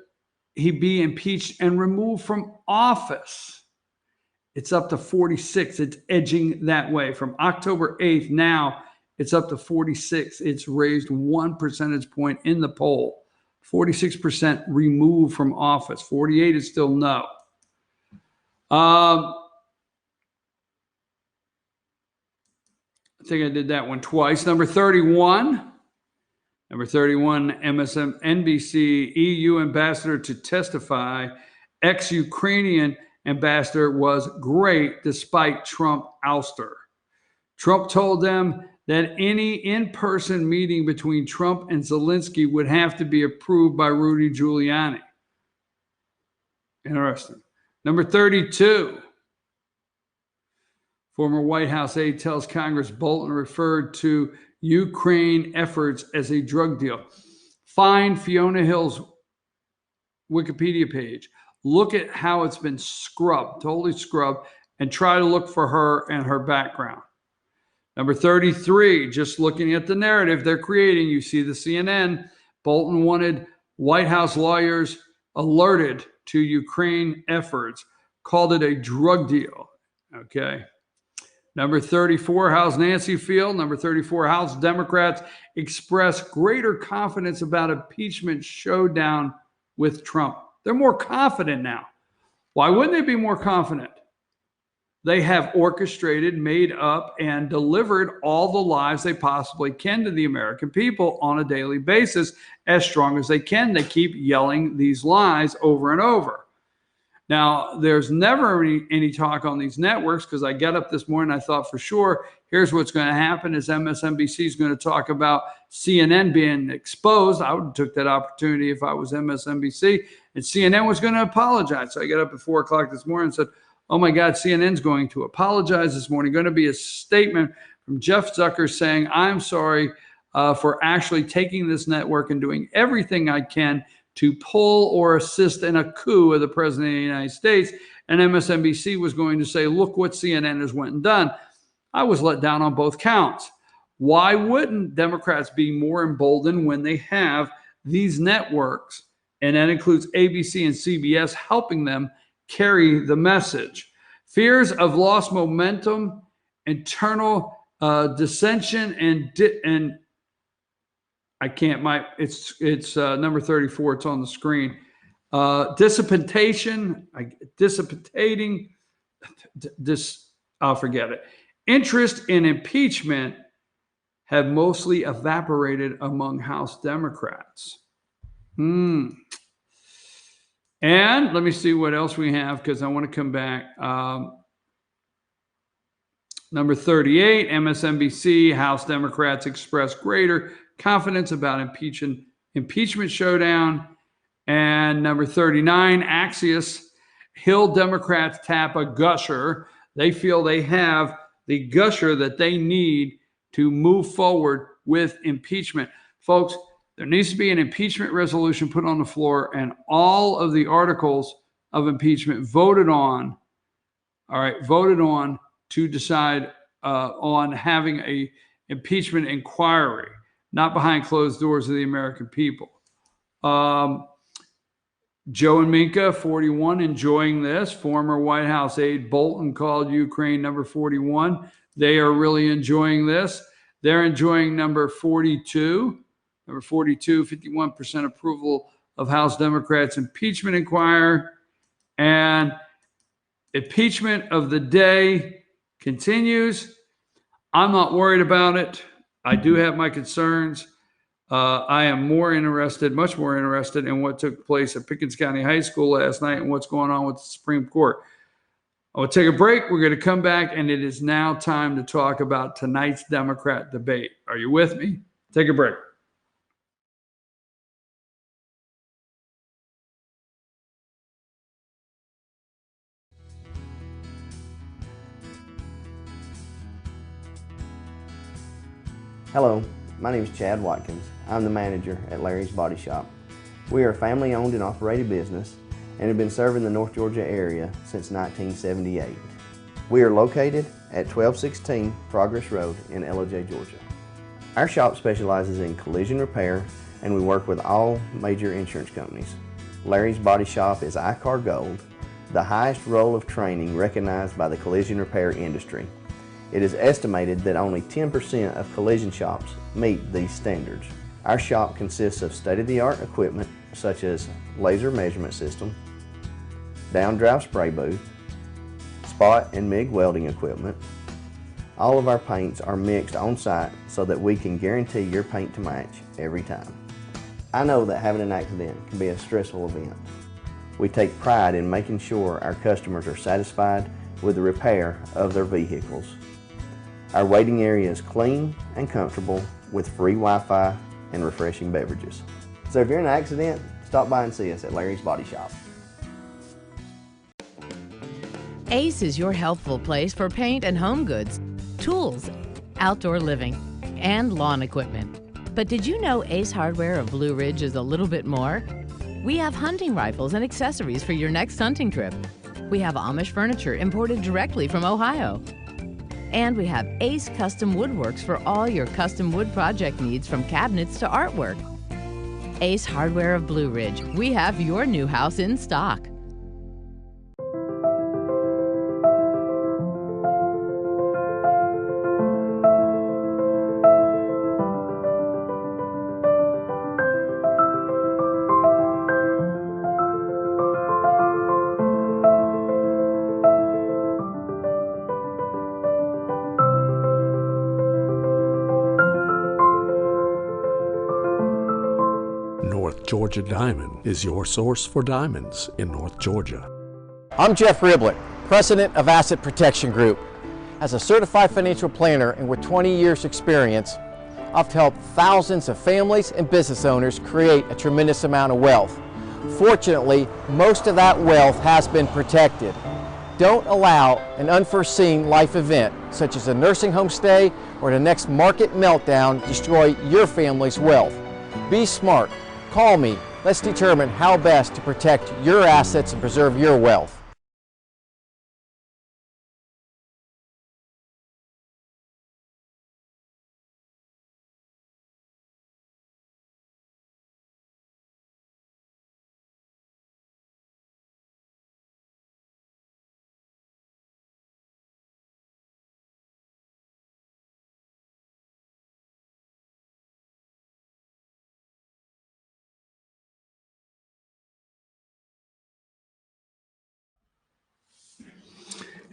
he be impeached and removed from office? It's up to 46. It's edging that way. From October 8th now, it's up to 46. It's raised 1 percentage point in the poll. 46% removed from office. 48 is still no. I think I did that one twice. Number 31, MSNBC EU ambassador to testify. Ex-Ukrainian ambassador was great despite Trump ouster. Trump told them that any in-person meeting between Trump and Zelensky would have to be approved by Rudy Giuliani. Interesting. Number 32. Former White House aide tells Congress Bolton referred to Ukraine efforts as a drug deal. Find Fiona Hill's Wikipedia page. Look at how it's been scrubbed, totally scrubbed, and try to look for her and her background. Number 33, just looking at the narrative they're creating, you see the CNN. Bolton wanted White House lawyers alerted to Ukraine efforts, called it a drug deal. Okay. Number 34, how's Nancy feel? Number 34, House Democrats express greater confidence about impeachment showdown with Trump. They're more confident now. Why wouldn't they be more confident? They have orchestrated, made up, and delivered all the lies they possibly can to the American people on a daily basis as strong as they can. They keep yelling these lies over and over. Now, there's never any talk on these networks because I got up this morning, I thought for sure, here's what's going to happen is MSNBC is going to talk about CNN being exposed. I would have took that opportunity if I was MSNBC, and CNN was going to apologize. So I got up at 4 o'clock this morning and said, oh my God, CNN's going to apologize this morning. Going to be a statement from Jeff Zucker saying, I'm sorry for actually taking this network and doing everything I can to pull or assist in a coup of the president of the United States. And MSNBC was going to say, look what CNN has went and done. I was let down on both counts. Why wouldn't Democrats be more emboldened when they have these networks, and that includes ABC and CBS, helping them carry the message? Fears of lost momentum, internal dissension, and I can't, it's number 34, it's on the screen. Dissipating, I'll forget it. Interest in impeachment have mostly evaporated among House Democrats. And let me see what else we have because I want to come back. Number 38, MSNBC, House Democrats express greater confidence about impeachment showdown. And number 39, Axios, Hill Democrats tap a gusher. They feel they have the gusher that they need to move forward with impeachment. Folks, there needs to be an impeachment resolution put on the floor and all of the articles of impeachment voted on to decide on having a impeachment inquiry, not behind closed doors of the American people. Joe and Minka, 41, enjoying this. Former White House aide Bolton called Ukraine number 41. They are really enjoying this. They're enjoying number 42. Number 42, 51% approval of House Democrats' impeachment inquiry. And impeachment of the day continues. I'm not worried about it. I do have my concerns. I am much more interested in what took place at Pickens County High School last night and what's going on with the Supreme Court. I'll take a break. We're going to come back, and it is now time to talk about tonight's Democrat debate. Are you with me? Take a break. Hello, my name is Chad Watkins. I'm the manager at Larry's Body Shop. We are a family-owned and operated business and have been serving the North Georgia area since 1978. We are located at 1216 Progress Road in Ellijay, Georgia. Our shop specializes in collision repair and we work with all major insurance companies. Larry's Body Shop is ICAR Gold, the highest role of training recognized by the collision repair industry. It is estimated that only 10% of collision shops meet these standards. Our shop consists of state-of-the-art equipment such as laser measurement system, down drive spray booth, spot and MIG welding equipment. All of our paints are mixed on site so that we can guarantee your paint to match every time. I know that having an accident can be a stressful event. We take pride in making sure our customers are satisfied with the repair of their vehicles. Our waiting area is clean and comfortable with free Wi-Fi and refreshing beverages. So if you're in an accident, stop by and see us at Larry's Body Shop. Ace is your healthful place for paint and home goods, tools, outdoor living, and lawn equipment. But did you know Ace Hardware of Blue Ridge is a little bit more? We have hunting rifles and accessories for your next hunting trip. We have Amish furniture imported directly from Ohio. And we have Ace Custom Woodworks for all your custom wood project needs, from cabinets to artwork. Ace Hardware of Blue Ridge, we have your new house in stock. North Georgia Diamond is your source for diamonds in North Georgia. I'm Jeff Riblett, President of Asset Protection Group. As a certified financial planner and with 20 years experience, I've helped thousands of families and business owners create a tremendous amount of wealth. Fortunately, most of that wealth has been protected. Don't allow an unforeseen life event, such as a nursing home stay or the next market meltdown, destroy your family's wealth. Be smart. Call me. Let's determine how best to protect your assets and preserve your wealth.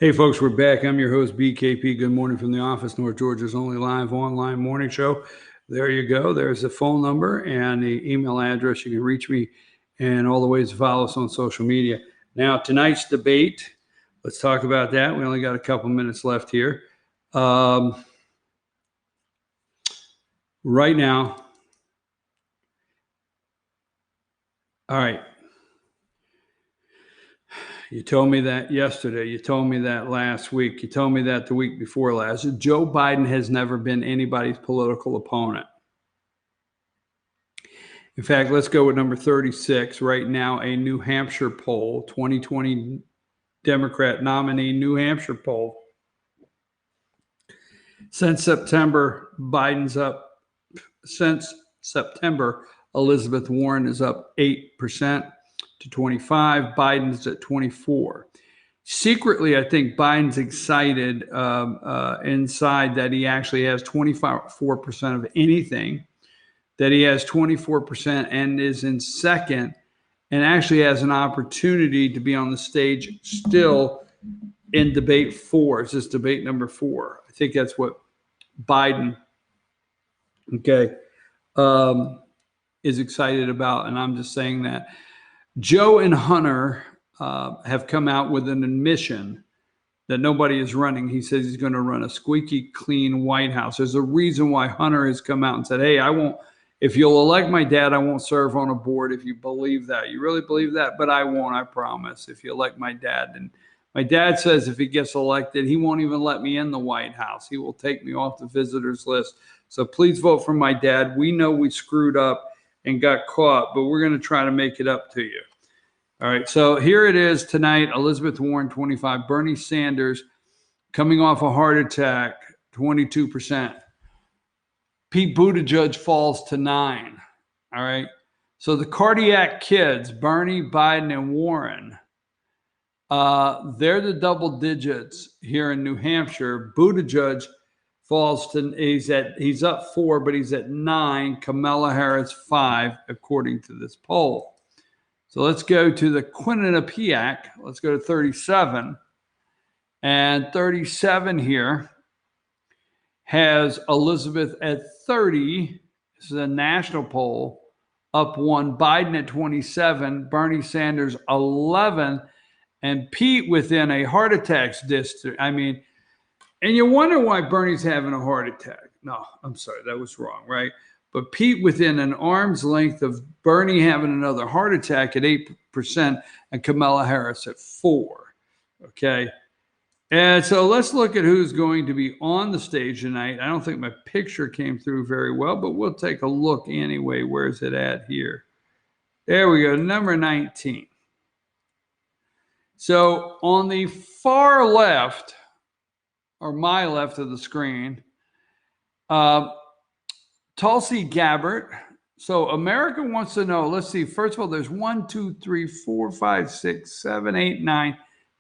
Hey folks, we're back. I'm your host, BKP. Good morning from the office, North Georgia's only live online morning show. There you go. There's the phone number and the email address. You can reach me, and all the ways to follow us on social media. Now, tonight's debate, let's talk about that. We only got a couple minutes left here. Right now, all right. You told me that yesterday. You told me that last week. You told me that the week before last. Joe Biden has never been anybody's political opponent. In fact, let's go with number 36. Right now, a New Hampshire poll, 2020 Democrat nominee New Hampshire poll. Since September, Biden's up. Since September, Elizabeth Warren is up 8%. To 25, Biden's at 24. Secretly, I think Biden's excited inside that he actually has 24% of anything, that he has 24% and is in second, and actually has an opportunity to be on the stage still in debate 4. It's just debate number 4. I think that's what Biden, is excited about, and I'm just saying that. Joe and Hunter have come out with an admission that nobody is running. He says he's going to run a squeaky clean White House. There's a reason why Hunter has come out and said, hey, I won't, if you'll elect my dad, I won't serve on a board if you believe that. You really believe that? But I won't, I promise, if you elect my dad. And my dad says if he gets elected, he won't even let me in the White House. He will take me off the visitors list. So please vote for my dad. We know we screwed up and got caught, but we're going to try to make it up to you. All right, so here it is tonight. Elizabeth Warren, 25. Bernie Sanders, coming off a heart attack, 22%. Pete Buttigieg falls to 9. All right, so the cardiac kids, Bernie, Biden, and Warren, they're the double digits here in New Hampshire. Buttigieg falls to, he's up 4, but he's at 9. Kamala Harris 5, according to this poll. So let's go to the Quinnipiac. Let's go to 37. And 37 here has Elizabeth at 30. This is a national poll. Up one. Biden at 27. Bernie Sanders 11. And Pete within a heart attack's distance. I mean, and you wonder why Bernie's having a heart attack. No, I'm sorry. That was wrong, right? But Pete within an arm's length of Bernie having another heart attack at 8% and Kamala Harris at 4%. Okay. And so let's look at who's going to be on the stage tonight. I don't think my picture came through very well, but we'll take a look anyway. Where's it at here? There we go. Number 19. So on the far left, or my left of the screen, Tulsi Gabbard. So America wants to know, let's see, first of all, there's 1, 2, 3, 4, 5, 6, 7, 8, 9,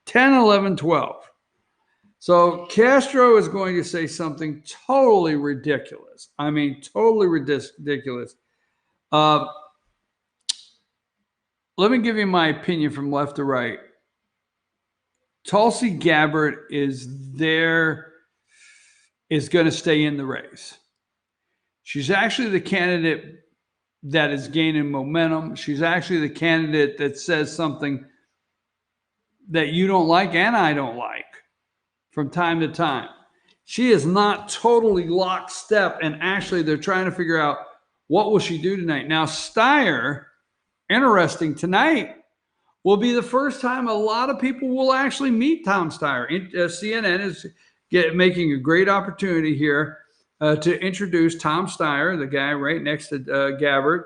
10, 11, 12. So Castro is going to say something totally ridiculous. I mean, totally ridiculous. Let me give you my opinion from left to right. Tulsi Gabbard is going to stay in the race. She's actually the candidate that is gaining momentum. She's actually the candidate that says something that you don't like and I don't like from time to time. She is not totally lockstep, and actually they're trying to figure out what will she do tonight. Now, Steyer, interesting, tonight will be the first time a lot of people will actually meet Tom Steyer. CNN is making a great opportunity here to introduce Tom Steyer, the guy right next to Gabbard.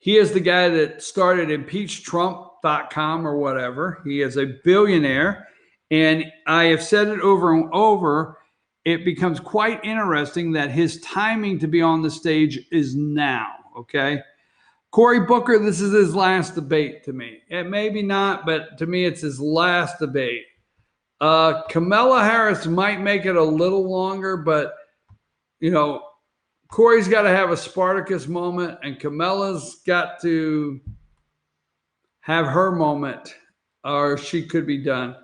He is the guy that started impeachtrump.com or whatever. He is a billionaire. And I have said it over and over. It becomes quite interesting that his timing to be on the stage is now. Okay. Cory Booker, this is his last debate to me. It maybe not, but to me, it's his last debate. Kamala Harris might make it a little longer, but, you know, Cory's got to have a Spartacus moment, and Kamala's got to have her moment, or she could be done.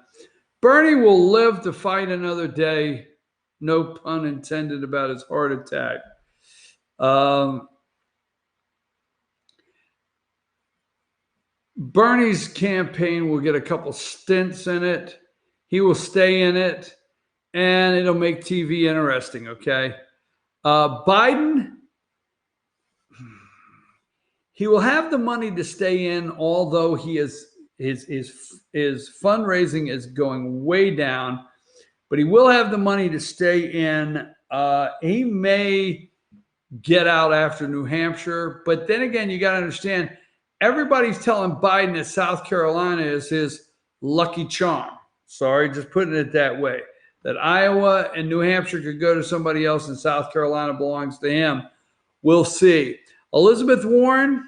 Bernie will live to fight another day. No pun intended about his heart attack. Bernie's campaign will get a couple stints in it. He will stay in it, and it'll make TV interesting, okay? Biden, he will have the money to stay in, although his fundraising is going way down, but he will have the money to stay in. He may get out after New Hampshire, but then again, you got to understand, everybody's telling Biden that South Carolina is his lucky charm. Sorry, just putting it that way. That Iowa and New Hampshire could go to somebody else and South Carolina belongs to him. We'll see. Elizabeth Warren,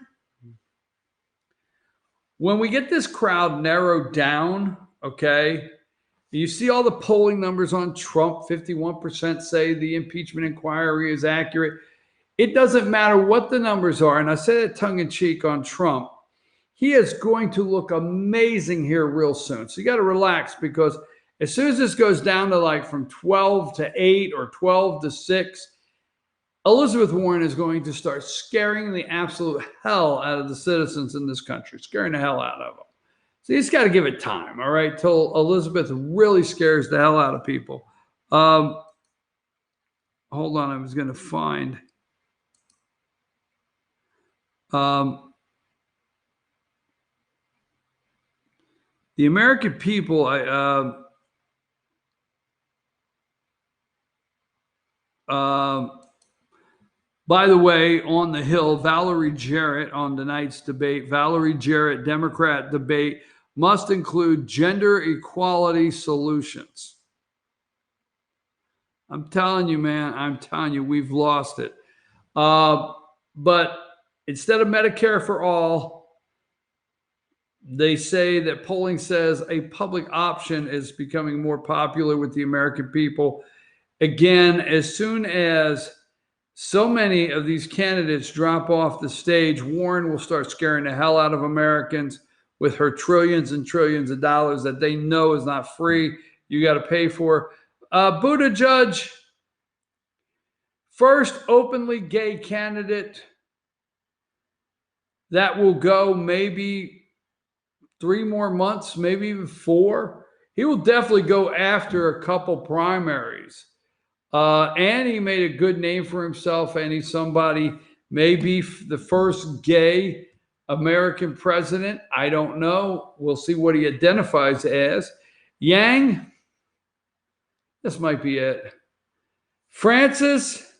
when we get this crowd narrowed down, okay, you see all the polling numbers on Trump, 51% say the impeachment inquiry is accurate. It doesn't matter what the numbers are, and I say that tongue-in-cheek on Trump. He is going to look amazing here real soon. So you got to relax, because as soon as this goes down to like from 12 to 8 or 12 to 6, Elizabeth Warren is going to start scaring the absolute hell out of the citizens in this country, scaring the hell out of them. So you just got to give it time, all right, till Elizabeth really scares the hell out of people. Hold on, I was going to find. The American people, by the way, on the Hill, Valerie Jarrett on tonight's debate, Valerie Jarrett, Democrat debate, must include gender equality solutions. I'm telling you, man, I'm telling you, we've lost it. But instead of Medicare for all, they say that polling says a public option is becoming more popular with the American people. Again, as soon as so many of these candidates drop off the stage, Warren will start scaring the hell out of Americans. with her trillions and trillions of dollars that they know is not free. You got to pay for. Buttigieg, first openly gay candidate that will go maybe 3 more months, maybe even 4. He will definitely go after a couple primaries. And he made a good name for himself, and he's somebody, maybe the first gay American president. I don't know. We'll see what he identifies as. Yang, this might be it. Francis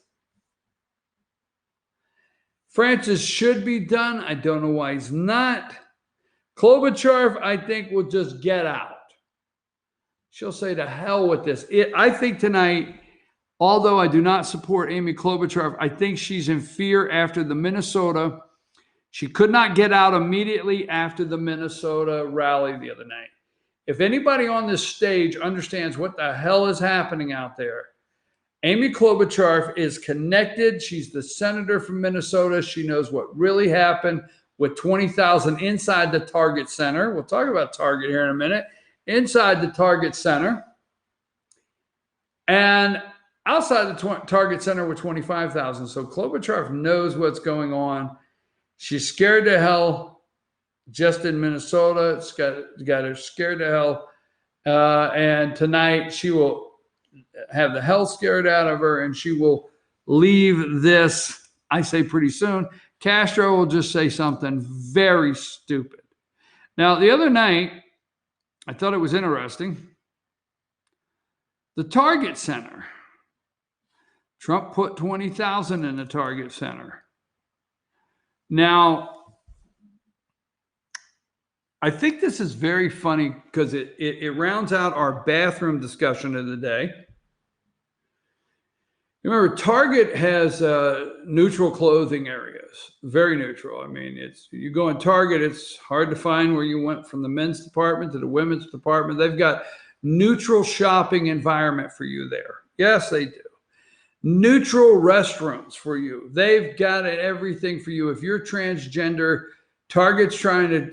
should be done. I don't know why he's not. Klobuchar, I think, will just get out. She'll say to hell with this. I think tonight, although I do not support Amy Klobuchar, I think she's in fear after the Minnesota. She could not get out immediately after the Minnesota rally the other night. If anybody on this stage understands what the hell is happening out there, Amy Klobuchar is connected. She's the senator from Minnesota. She knows what really happened with 20,000 inside the Target Center. We'll talk about Target here in a minute. Inside the Target Center. And outside the Target Center with 25,000. So Klobuchar knows what's going on. She's scared to hell just in Minnesota. It's got her scared to hell. And tonight she will have the hell scared out of her, and she will leave this, I say pretty soon. Castro will just say something very stupid. Now, the other night, I thought it was interesting. The Target Center. Trump put 20,000 in the Target Center. Now, I think this is very funny because it rounds out our bathroom discussion of the day. Remember, Target has neutral clothing areas, very neutral. I mean, you go in Target, it's hard to find where you went from the men's department to the women's department. They've got neutral shopping environment for you there. Yes, they do. Neutral restrooms for you. They've got everything for you. If you're transgender, Target's trying to,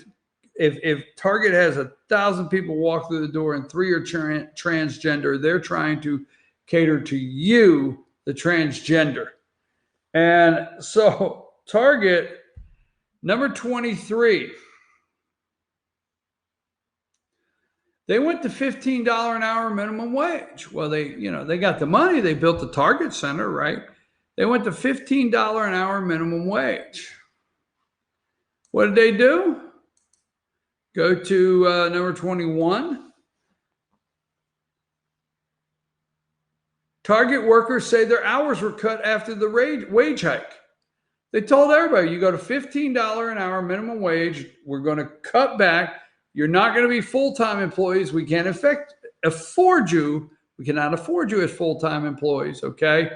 if Target has 1,000 people walk through the door and 3 are transgender, they're trying to cater to you, the transgender. And so Target, number 23, they went to $15 an hour minimum wage. Well, they got the money. They built the Target Center, right? They went to $15 an hour minimum wage. What did they do? Go to number 21. Target workers say their hours were cut after the wage hike. They told everybody, you go to $15 an hour minimum wage, we're going to cut back. You're not going to be full-time employees. We can't afford you. We cannot afford you as full-time employees, okay?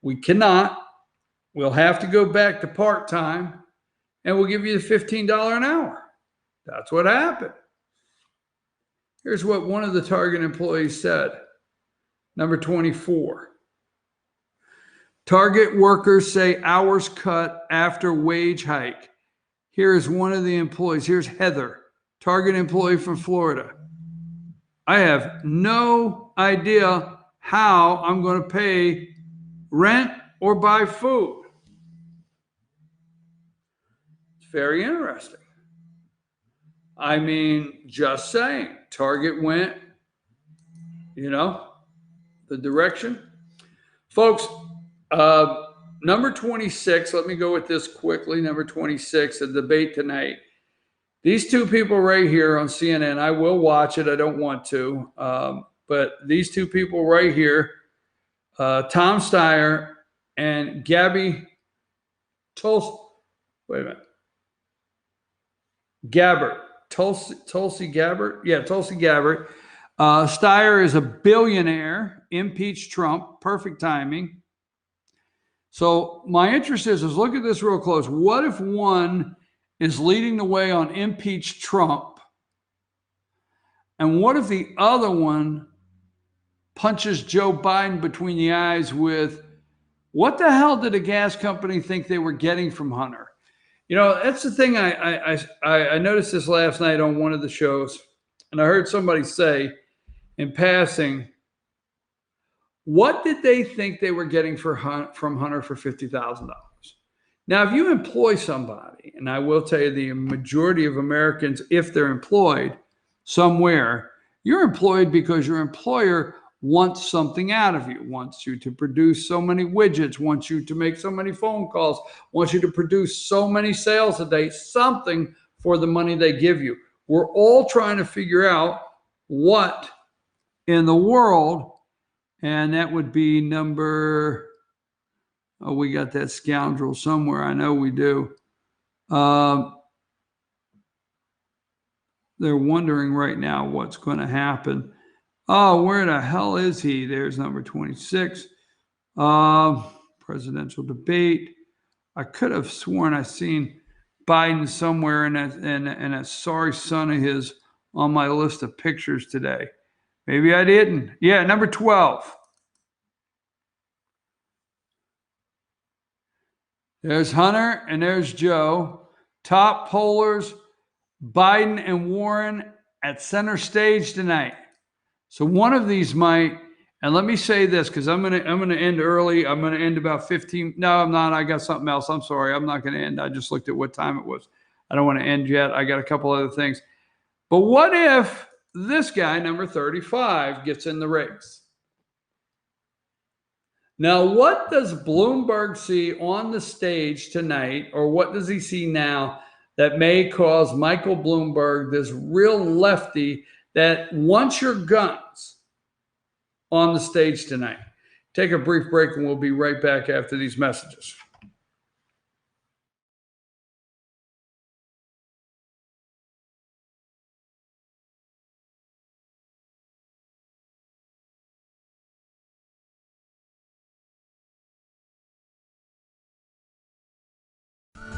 We cannot. We'll have to go back to part-time, and we'll give you the $15 an hour. That's what happened. Here's what one of the Target employees said. Number 24. Target workers say hours cut after wage hike. Here is one of the employees. Here's Heather, Target employee from Florida. I have no idea how I'm going to pay rent or buy food. It's very interesting. I mean, just saying, Target went, the direction. Folks, number 26, let me go with this quickly. Number 26, the debate tonight. These two people right here on CNN, I will watch it. I don't want to. But these two people right here, Tom Steyer and Gabby Gabbard. Tulsi Gabbard? Yeah, Tulsi Gabbard. Steyer is a billionaire, impeached Trump, perfect timing. So my interest is look at this real close. What if one is leading the way on impeach Trump? And what if the other one punches Joe Biden between the eyes with, what the hell did a gas company think they were getting from Hunter? You know, that's the thing. I noticed this last night on one of the shows, and I heard somebody say in passing, what did they think they were getting from Hunter for $50,000? Now, if you employ somebody, and I will tell you the majority of Americans, if they're employed somewhere, you're employed because your employer wants something out of you, wants you to produce so many widgets, wants you to make so many phone calls, wants you to produce so many sales a day, something for the money they give you. We're all trying to figure out what in the world, and that would be number, oh, we got that scoundrel somewhere. I know we do. They're wondering right now what's going to happen. Oh, where the hell is he? There's number 26. Presidential debate. I could have sworn I seen Biden somewhere and a sorry son of his on my list of pictures today. Maybe I didn't. Yeah, number 12. There's Hunter and there's Joe. Top pollers, Biden and Warren at center stage tonight. So one of these might, and let me say this because I'm gonna end early. I'm gonna end about 15. No, I'm not. I got something else. I'm sorry. I'm not gonna end. I just looked at what time it was. I don't want to end yet. I got a couple other things. But what if this guy, number 35, gets in the race? Now, what does Bloomberg see on the stage tonight, or what does he see now that may cause Michael Bloomberg, this real lefty, that wants your guns on the stage tonight? Take a brief break and we'll be right back after these messages.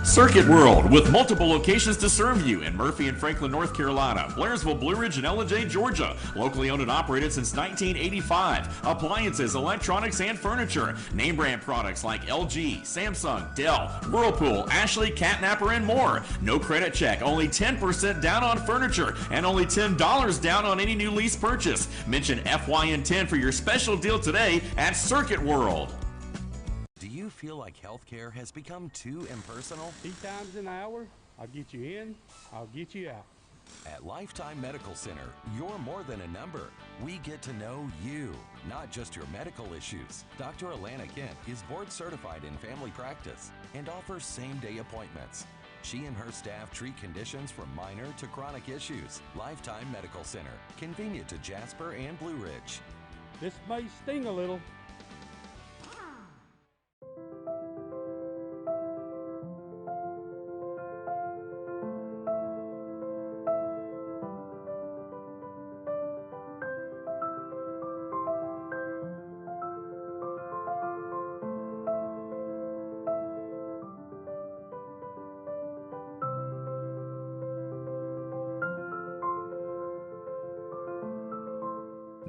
Circuit World, with multiple locations to serve you in Murphy and Franklin, North Carolina, Blairsville, Blue Ridge, and Ellijay, Georgia. Locally owned and operated since 1985. Appliances, electronics, and furniture. Name brand products like LG, Samsung, Dell, Whirlpool, Ashley, Catnapper, and more. No credit check, only 10% down on furniture, and only $10 down on any new lease purchase. Mention FYN10 for your special deal today at Circuit World. Do you feel like healthcare has become too impersonal? 3 times an hour, I'll get you in, I'll get you out. At Lifetime Medical Center, you're more than a number. We get to know you, not just your medical issues. Dr. Alana Kent is board certified in family practice and offers same-day appointments. She and her staff treat conditions from minor to chronic issues. Lifetime Medical Center, convenient to Jasper and Blue Ridge. This may sting a little.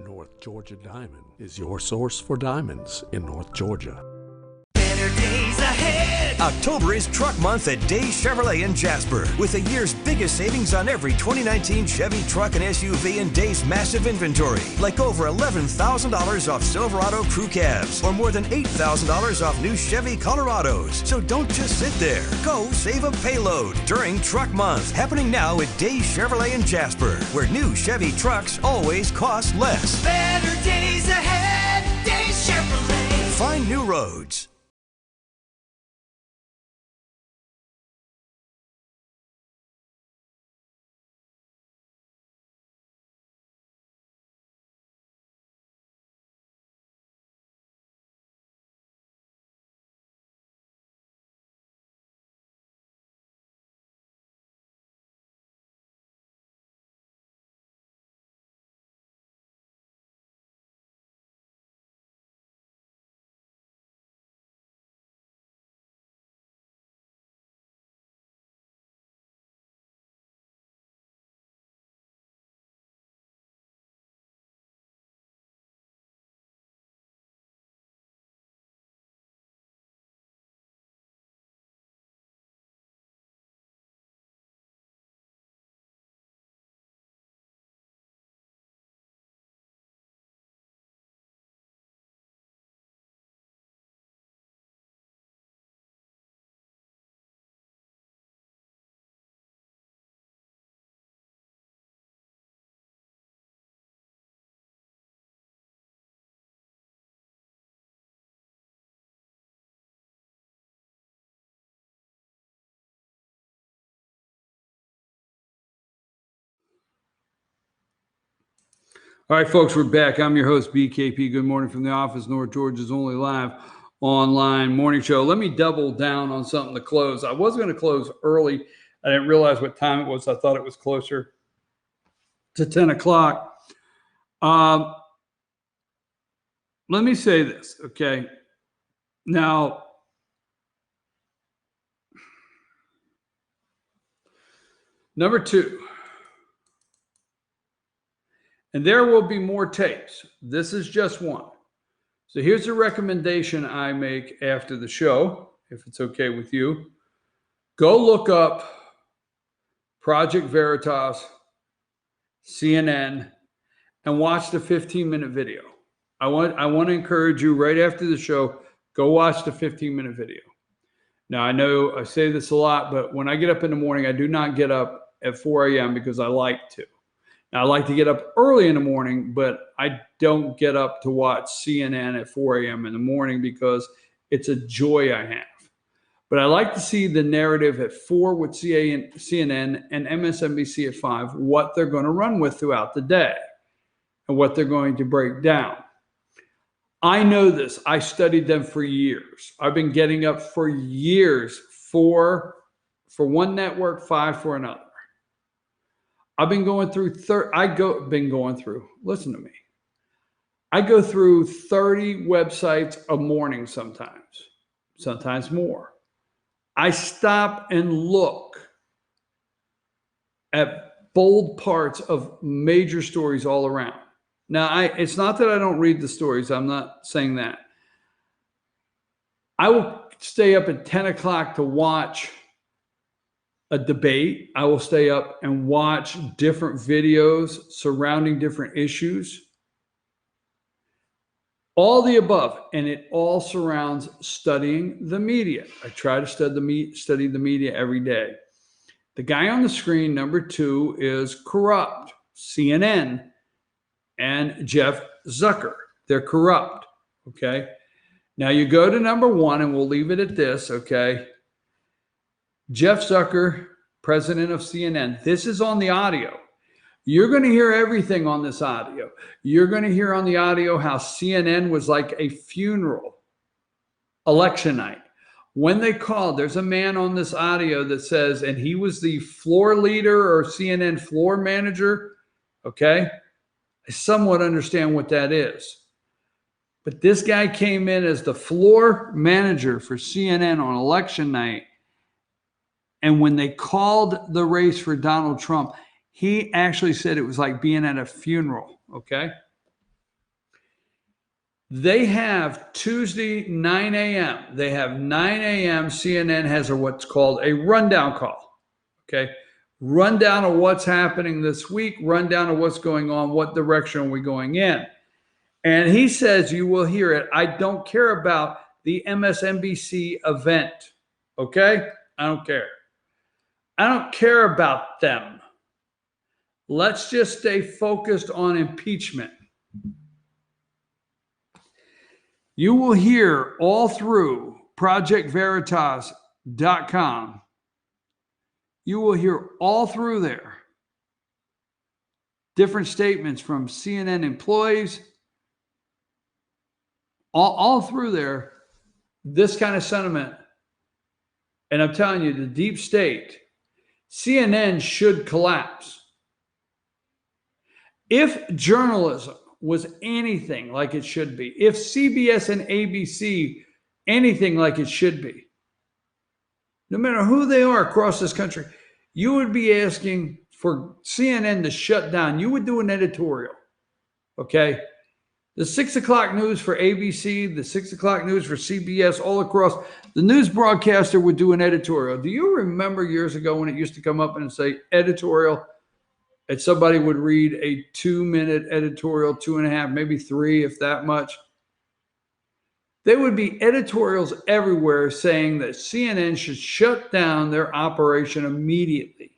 North Georgia Diamond is your source for diamonds in North Georgia. Better days ahead. October is Truck Month at Days Chevrolet in Jasper, with the year's biggest savings on every 2019 Chevy truck and SUV in Days' massive inventory, like over $11,000 off Silverado crew cabs, or more than $8,000 off new Chevy Colorados. So don't just sit there. Go save a payload during Truck Month, happening now at Days Chevrolet in Jasper, where new Chevy trucks always cost less. Better days ahead. Days Chevrolet. Find new roads. All right, folks, we're back. I'm your host, BKP. Good morning from the office. North Georgia's only live online morning show. Let me double down on something to close. I was going to close early. I didn't realize what time it was. I thought it was closer to 10 o'clock. Let me say this, okay? Now, number two, and there will be more tapes. This is just one. So here's a recommendation I make after the show, if it's okay with you. Go look up Project Veritas, CNN, and watch the 15-minute video. I want to encourage you right after the show, go watch the 15-minute video. Now, I know I say this a lot, but when I get up in the morning, I do not get up at 4 a.m. because I like to. Now, I like to get up early in the morning, but I don't get up to watch CNN at 4 a.m. in the morning because it's a joy I have. But I like to see the narrative at 4 with CNN and MSNBC at 5, what they're going to run with throughout the day and what they're going to break down. I know this. I studied them for years. I've been getting up for years, 4 for one network, 5 for another. I've been going through, listen to me. I go through 30 websites a morning sometimes more. I stop and look at bold parts of major stories all around. Now, it's not that I don't read the stories. I'm not saying that. I will stay up at 10 o'clock to watch a debate. I will stay up and watch different videos surrounding different issues. All the above, and it all surrounds studying the media. I try to study the media every day. The guy on the screen, number 2, is corrupt. CNN and Jeff Zucker. They're corrupt, okay? Now you go to number 1, and we'll leave it at this, okay? Jeff Zucker, president of CNN. This is on the audio. You're going to hear everything on this audio. You're going to hear on the audio how CNN was like a funeral election night. When they called, there's a man on this audio that says, and he was the floor leader or CNN floor manager, okay? I somewhat understand what that is. But this guy came in as the floor manager for CNN on election night. And when they called the race for Donald Trump, he actually said it was like being at a funeral, okay? They have Tuesday, 9 a.m. They have 9 a.m. CNN has what's called a rundown call, okay? Rundown of what's happening this week, rundown of what's going on, what direction are we going in? And he says, you will hear it, I don't care about the MSNBC event, okay? I don't care. I don't care about them. Let's just stay focused on impeachment. You will hear all through ProjectVeritas.com. You will hear all through there different statements from CNN employees, all through there, this kind of sentiment. And I'm telling you, the deep state, CNN should collapse. If journalism was anything like it should be, if CBS and ABC anything like it should be, no matter who they are across this country, you would be asking for CNN to shut down. You would do an editorial, okay? The 6 o'clock news for ABC, the 6 o'clock news for CBS, all across, the news broadcaster would do an editorial. Do you remember years ago when it used to come up and say editorial, and somebody would read a 2-minute editorial, 2.5, maybe 3, if that much? There would be editorials everywhere saying that CNN should shut down their operation immediately.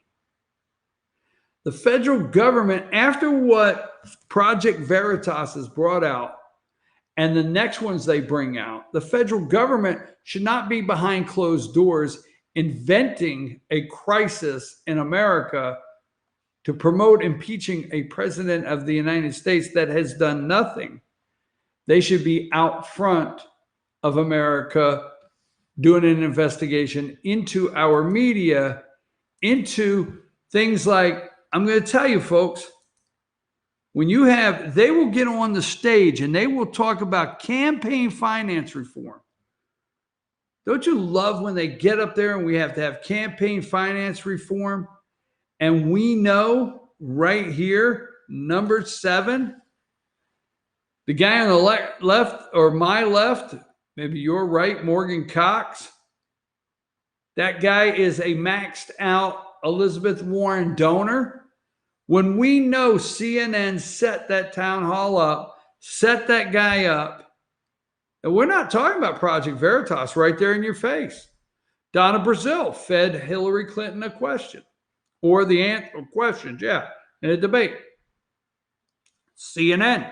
The federal government, after what Project Veritas has brought out and the next ones they bring out, the federal government should not be behind closed doors inventing a crisis in America to promote impeaching a president of the United States that has done nothing. They should be out front of America doing an investigation into our media, into things like, I'm going to tell you folks, when you have, they will get on the stage and they will talk about campaign finance reform. Don't you love when they get up there and we have to have campaign finance reform? And we know right here, number 7, the guy on the left or my left, maybe your right, Morgan Cox, that guy is a maxed out Elizabeth Warren donor. When we know CNN set that town hall up, set that guy up, and we're not talking about Project Veritas right there in your face. Donna Brazile fed Hillary Clinton a question, or the answer questions, in a debate. CNN.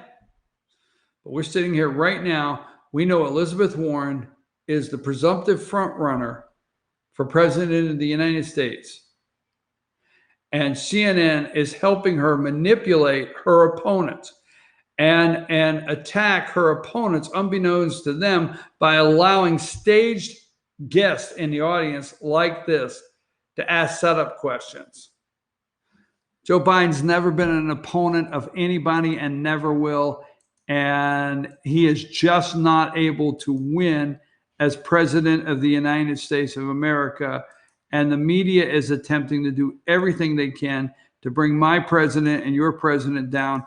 But we're sitting here right now. We know Elizabeth Warren is the presumptive front runner for president of the United States. And CNN is helping her manipulate her opponents and attack her opponents unbeknownst to them by allowing staged guests in the audience like this to ask setup questions. Joe Biden's never been an opponent of anybody and never will. And he is just not able to win as president of the United States of America. And the media is attempting to do everything they can to bring my president and your president down.